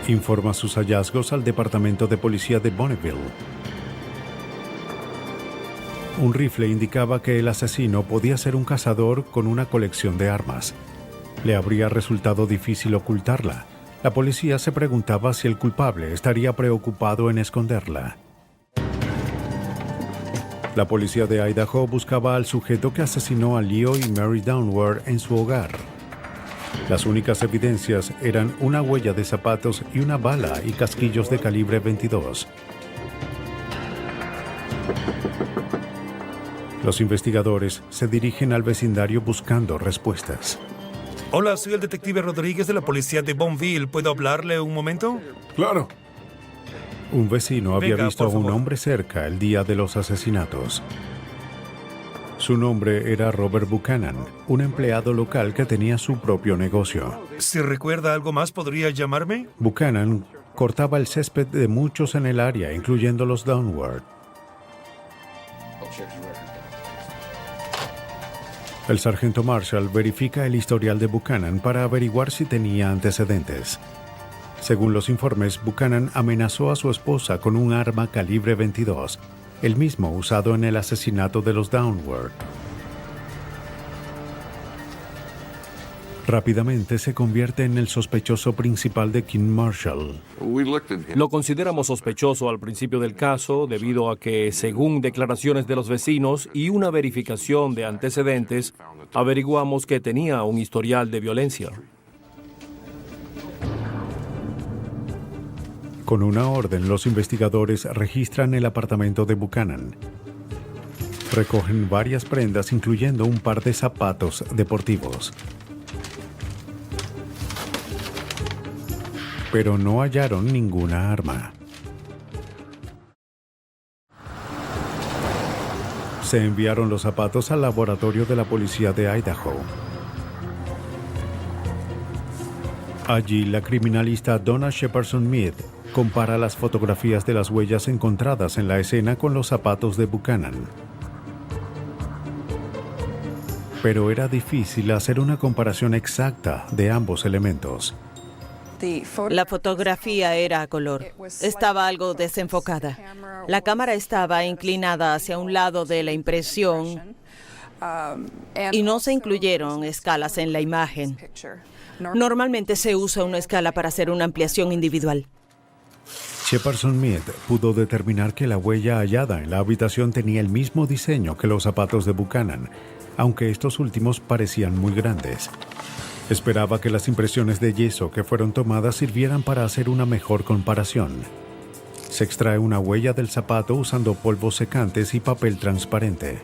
Informa sus hallazgos al Departamento de Policía de Bonneville. Un rifle indicaba que el asesino podía ser un cazador con una colección de armas. Le habría resultado difícil ocultarla. La policía se preguntaba si el culpable estaría preocupado en esconderla. La policía de Idaho buscaba al sujeto que asesinó a Leo y Mary Downward en su hogar. Las únicas evidencias eran una huella de zapatos y una bala y casquillos de calibre 22. Los investigadores se dirigen al vecindario buscando respuestas. Hola, soy el detective Rodríguez de la policía de Bonneville. ¿Puedo hablarle un momento? Claro. Un vecino había Venga, visto a por un favor. hombre cerca el día de los asesinatos. Su nombre era Robert Buchanan, un empleado local que tenía su propio negocio. Si recuerda algo más, ¿podría llamarme? Buchanan cortaba el césped de muchos en el área, incluyendo los Downward. El sargento Marshall verifica el historial de Buchanan para averiguar si tenía antecedentes. Según los informes, Buchanan amenazó a su esposa con un arma calibre 22, el mismo usado en el asesinato de los Downward. Rápidamente se convierte en el sospechoso principal de King Marshall. Lo consideramos sospechoso al principio del caso debido a que, según declaraciones de los vecinos y una verificación de antecedentes, averiguamos que tenía un historial de violencia. Con una orden, los investigadores registran el apartamento de Buchanan. Recogen varias prendas, incluyendo un par de zapatos deportivos. Pero no hallaron ninguna arma. Se enviaron los zapatos al laboratorio de la policía de Idaho. Allí, la criminalista Donna Shepardson Mead compara las fotografías de las huellas encontradas en la escena con los zapatos de Buchanan. Pero era difícil hacer una comparación exacta de ambos elementos. La fotografía era a color. Estaba algo desenfocada. La cámara estaba inclinada hacia un lado de la impresión y no se incluyeron escalas en la imagen. Normalmente se usa una escala para hacer una ampliación individual. Shepardson Mead pudo determinar que la huella hallada en la habitación tenía el mismo diseño que los zapatos de Buchanan, aunque estos últimos parecían muy grandes. Esperaba que las impresiones de yeso que fueron tomadas sirvieran para hacer una mejor comparación. Se extrae una huella del zapato usando polvos secantes y papel transparente.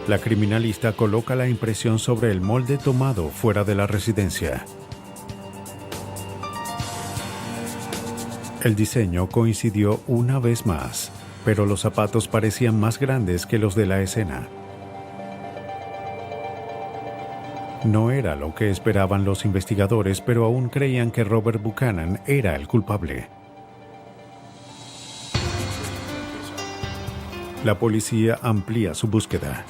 La criminalista coloca la impresión sobre el molde tomado fuera de la residencia. El diseño coincidió una vez más, pero los zapatos parecían más grandes que los de la escena. No era lo que esperaban los investigadores, pero aún creían que Robert Buchanan era el culpable. La policía amplía su búsqueda.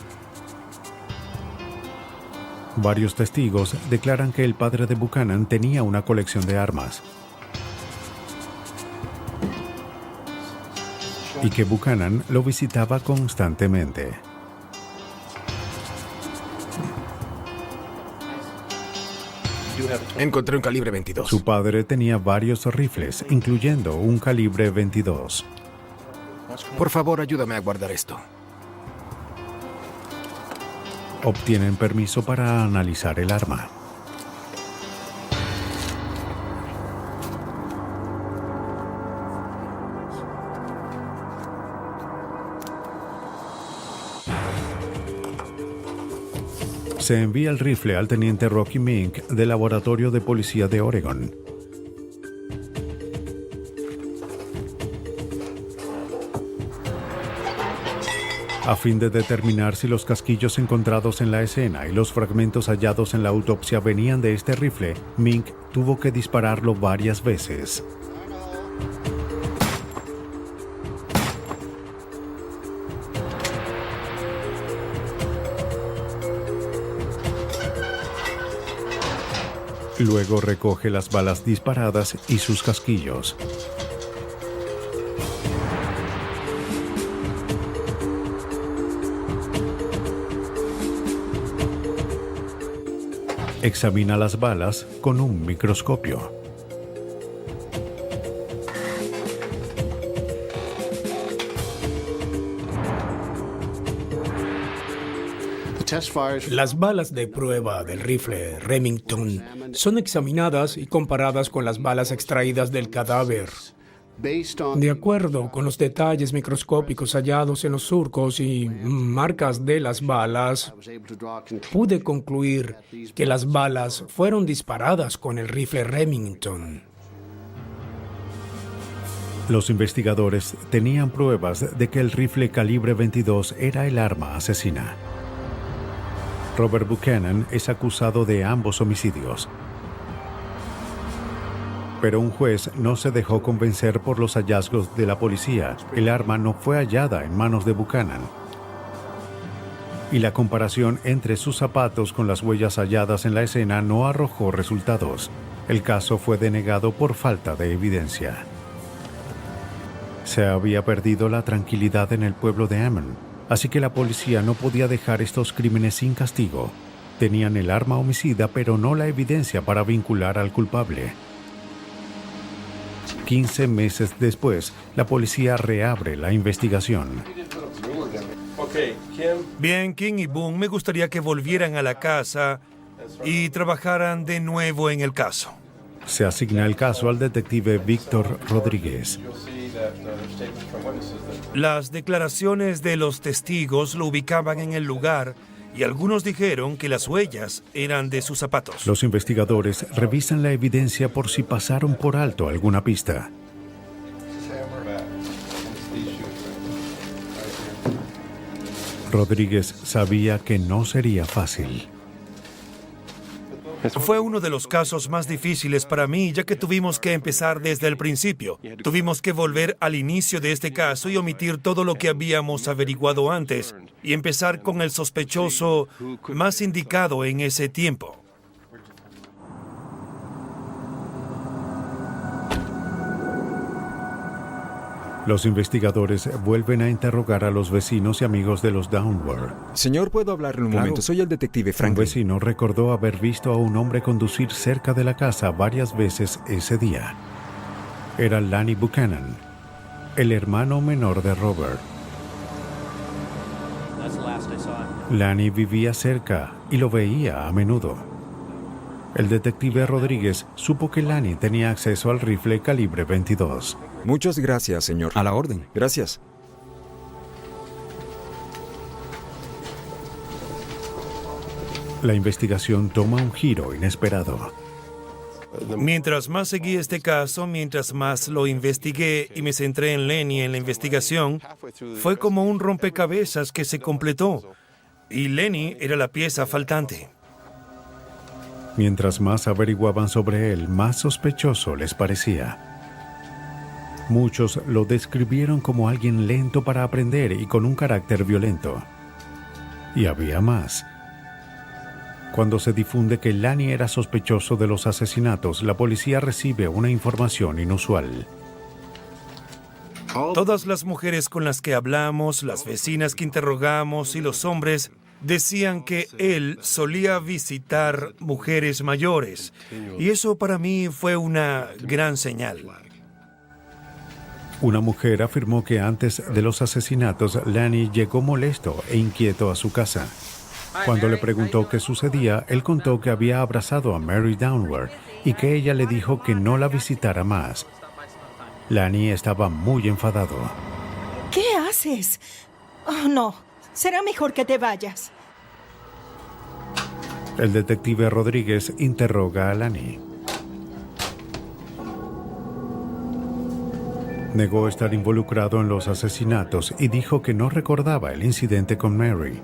Varios testigos declaran que el padre de Buchanan tenía una colección de armas y que Buchanan lo visitaba constantemente. Encontré un calibre 22. Su padre tenía varios rifles, incluyendo un calibre 22. Por favor, ayúdame a guardar esto. Obtienen permiso para analizar el arma. Se envía el rifle al teniente Rocky Mink del Laboratorio de Policía de Oregon. A fin de determinar si los casquillos encontrados en la escena y los fragmentos hallados en la autopsia venían de este rifle, Mink tuvo que dispararlo varias veces. Luego recoge las balas disparadas y sus casquillos. Examina las balas con un microscopio. Las balas de prueba del rifle Remington son examinadas y comparadas con las balas extraídas del cadáver. De acuerdo con los detalles microscópicos hallados en los surcos y marcas de las balas, pude concluir que las balas fueron disparadas con el rifle Remington. Los investigadores tenían pruebas de que el rifle calibre 22 era el arma asesina. Robert Buchanan es acusado de ambos homicidios. Pero un juez no se dejó convencer por los hallazgos de la policía. El arma no fue hallada en manos de Buchanan. Y la comparación entre sus zapatos con las huellas halladas en la escena no arrojó resultados. El caso fue denegado por falta de evidencia. Se había perdido la tranquilidad en el pueblo de Ammon, así que la policía no podía dejar estos crímenes sin castigo. Tenían el arma homicida, pero no la evidencia para vincular al culpable. 15 meses después, la policía reabre la investigación. Bien, King y Boone, me gustaría que volvieran a la casa y trabajaran de nuevo en el caso. Se asigna el caso al detective Víctor Rodríguez. Las declaraciones de los testigos lo ubicaban en el lugar y algunos dijeron que las huellas eran de sus zapatos. Los investigadores revisan la evidencia por si pasaron por alto alguna pista. Rodríguez sabía que no sería fácil. Fue uno de los casos más difíciles para mí, ya que tuvimos que empezar desde el principio. Tuvimos que volver al inicio de este caso y omitir todo lo que habíamos averiguado antes y empezar con el sospechoso más indicado en ese tiempo. Los investigadores vuelven a interrogar a los vecinos y amigos de los Downward. Señor, ¿puedo hablarle un momento? Soy el detective Franklin. Un vecino recordó haber visto a un hombre conducir cerca de la casa varias veces ese día. Era Lanny Buchanan, el hermano menor de Robert. Lanny vivía cerca y lo veía a menudo. El detective Rodríguez supo que Lanny tenía acceso al rifle calibre 22. Muchas gracias, señor. A la orden. Gracias. La investigación toma un giro inesperado. Mientras más seguí este caso, mientras más lo investigué y me centré en Lenny en la investigación, fue como un rompecabezas que se completó. Y Lenny era la pieza faltante. Mientras más averiguaban sobre él, más sospechoso les parecía. Muchos lo describieron como alguien lento para aprender y con un carácter violento. Y había más. Cuando se difunde que Lanny era sospechoso de los asesinatos, la policía recibe una información inusual. Todas las mujeres con las que hablamos, las vecinas que interrogamos y los hombres decían que él solía visitar mujeres mayores. Y eso para mí fue una gran señal. Una mujer afirmó que antes de los asesinatos, Lanny llegó molesto e inquieto a su casa. Cuando le preguntó qué sucedía, él contó que había abrazado a Mary Downward y que ella le dijo que no la visitara más. Lanny estaba muy enfadado. ¿Qué haces? Oh, no. Será mejor que te vayas. El detective Rodríguez interroga a Lanny. Negó estar involucrado en los asesinatos y dijo que no recordaba el incidente con Mary.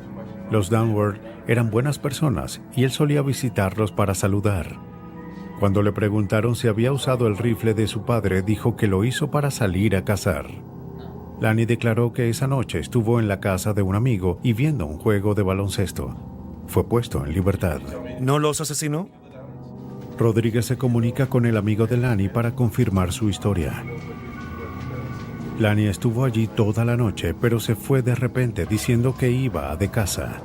Los Downward eran buenas personas y él solía visitarlos para saludar. Cuando le preguntaron si había usado el rifle de su padre, dijo que lo hizo para salir a cazar. Lanny declaró que esa noche estuvo en la casa de un amigo y viendo un juego de baloncesto. Fue puesto en libertad. ¿No los asesinó? Rodríguez se comunica con el amigo de Lanny para confirmar su historia. Lanny estuvo allí toda la noche, pero se fue de repente diciendo que iba de casa.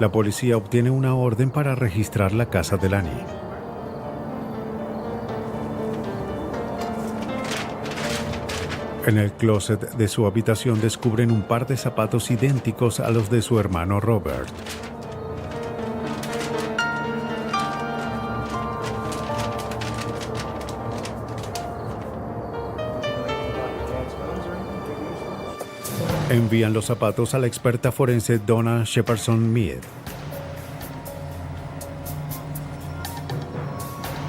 La policía obtiene una orden para registrar la casa de Lanny. En el closet de su habitación descubren un par de zapatos idénticos a los de su hermano Robert. Envían los zapatos a la experta forense Donna Shepardson-Mead.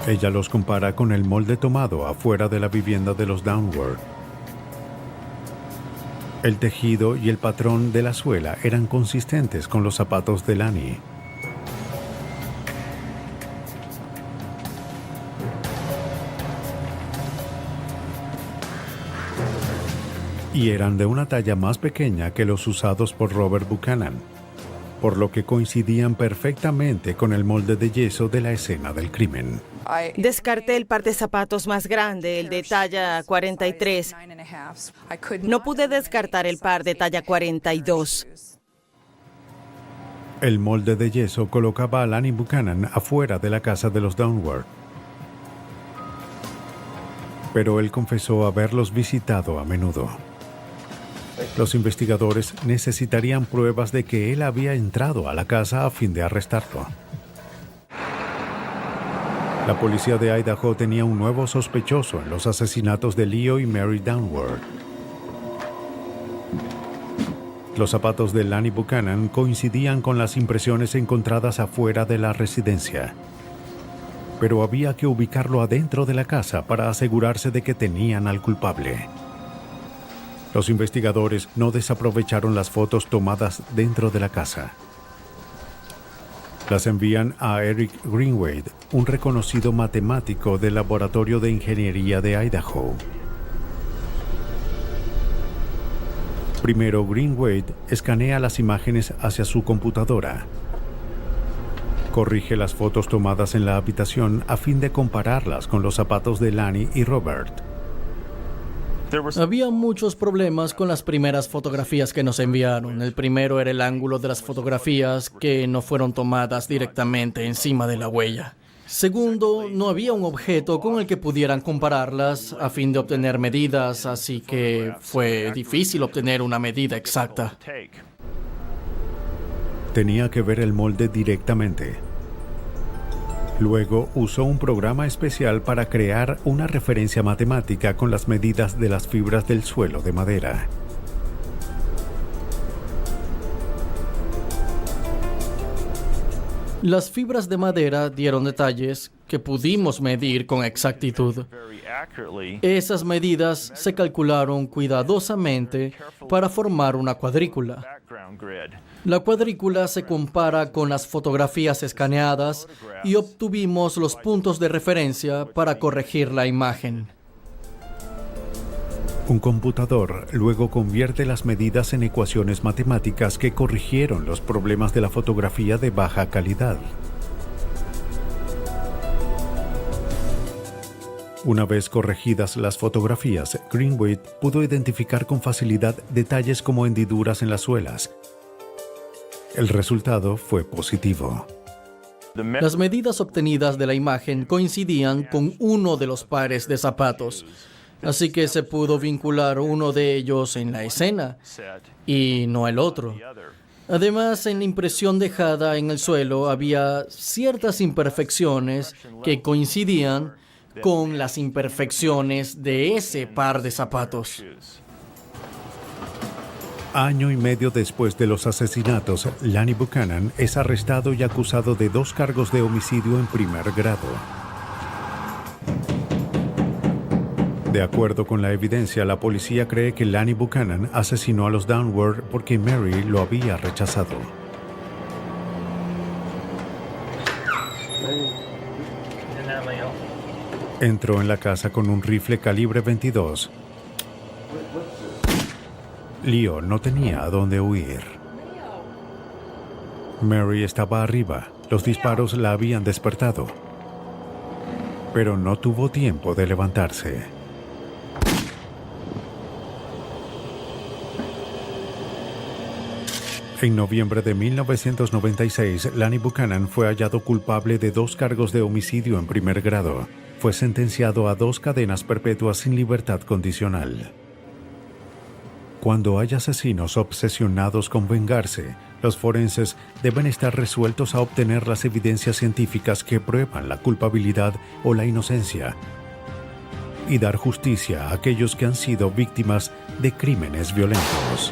Ella los compara con el molde tomado afuera de la vivienda de los Downward. El tejido y el patrón de la suela eran consistentes con los zapatos de Lanny. Y eran de una talla más pequeña que los usados por Robert Buchanan, por lo que coincidían perfectamente con el molde de yeso de la escena del crimen. Descarté el par de zapatos más grande, el de talla 43. No pude descartar el par de talla 42. El molde de yeso colocaba a Lanny Buchanan afuera de la casa de los Downward. Pero él confesó haberlos visitado a menudo. Los investigadores necesitarían pruebas de que él había entrado a la casa a fin de arrestarlo. La policía de Idaho tenía un nuevo sospechoso en los asesinatos de Leo y Mary Downward. Los zapatos de Lanny Buchanan coincidían con las impresiones encontradas afuera de la residencia. Pero había que ubicarlo adentro de la casa para asegurarse de que tenían al culpable. Los investigadores no desaprovecharon las fotos tomadas dentro de la casa. Las envían a Eric Greenwade, un reconocido matemático del Laboratorio de Ingeniería de Idaho. Primero, Greenwade escanea las imágenes hacia su computadora. Corrige las fotos tomadas en la habitación a fin de compararlas con los zapatos de Lanny y Robert. Había muchos problemas con las primeras fotografías que nos enviaron. El primero era el ángulo de las fotografías que no fueron tomadas directamente encima de la huella. Segundo, no había un objeto con el que pudieran compararlas a fin de obtener medidas, así que fue difícil obtener una medida exacta. Tenía que ver el molde directamente. Luego usó un programa especial para crear una referencia matemática con las medidas de las fibras del suelo de madera. Las fibras de madera dieron detalles que pudimos medir con exactitud. Esas medidas se calcularon cuidadosamente para formar una cuadrícula. La cuadrícula se compara con las fotografías escaneadas y obtuvimos los puntos de referencia para corregir la imagen. Un computador luego convierte las medidas en ecuaciones matemáticas que corrigieron los problemas de la fotografía de baja calidad. Una vez corregidas las fotografías, Greenway pudo identificar con facilidad detalles como hendiduras en las suelas. El resultado fue positivo. Las medidas obtenidas de la imagen coincidían con uno de los pares de zapatos, así que se pudo vincular uno de ellos en la escena y no el otro. Además, en la impresión dejada en el suelo había ciertas imperfecciones que coincidían con las imperfecciones de ese par de zapatos. Año y medio después de los asesinatos, Lanny Buchanan es arrestado y acusado de 2 cargos de homicidio en primer grado. De acuerdo con la evidencia, la policía cree que Lanny Buchanan asesinó a los Downward porque Mary lo había rechazado. Entró en la casa con un rifle calibre 22. Leo no tenía a dónde huir. Mary estaba arriba. Los disparos la habían despertado. Pero no tuvo tiempo de levantarse. En noviembre de 1996, Lanny Buchanan fue hallado culpable de 2 cargos de homicidio en primer grado. Fue sentenciado a 2 cadenas perpetuas sin libertad condicional. Cuando hay asesinos obsesionados con vengarse, los forenses deben estar resueltos a obtener las evidencias científicas que prueban la culpabilidad o la inocencia y dar justicia a aquellos que han sido víctimas de crímenes violentos.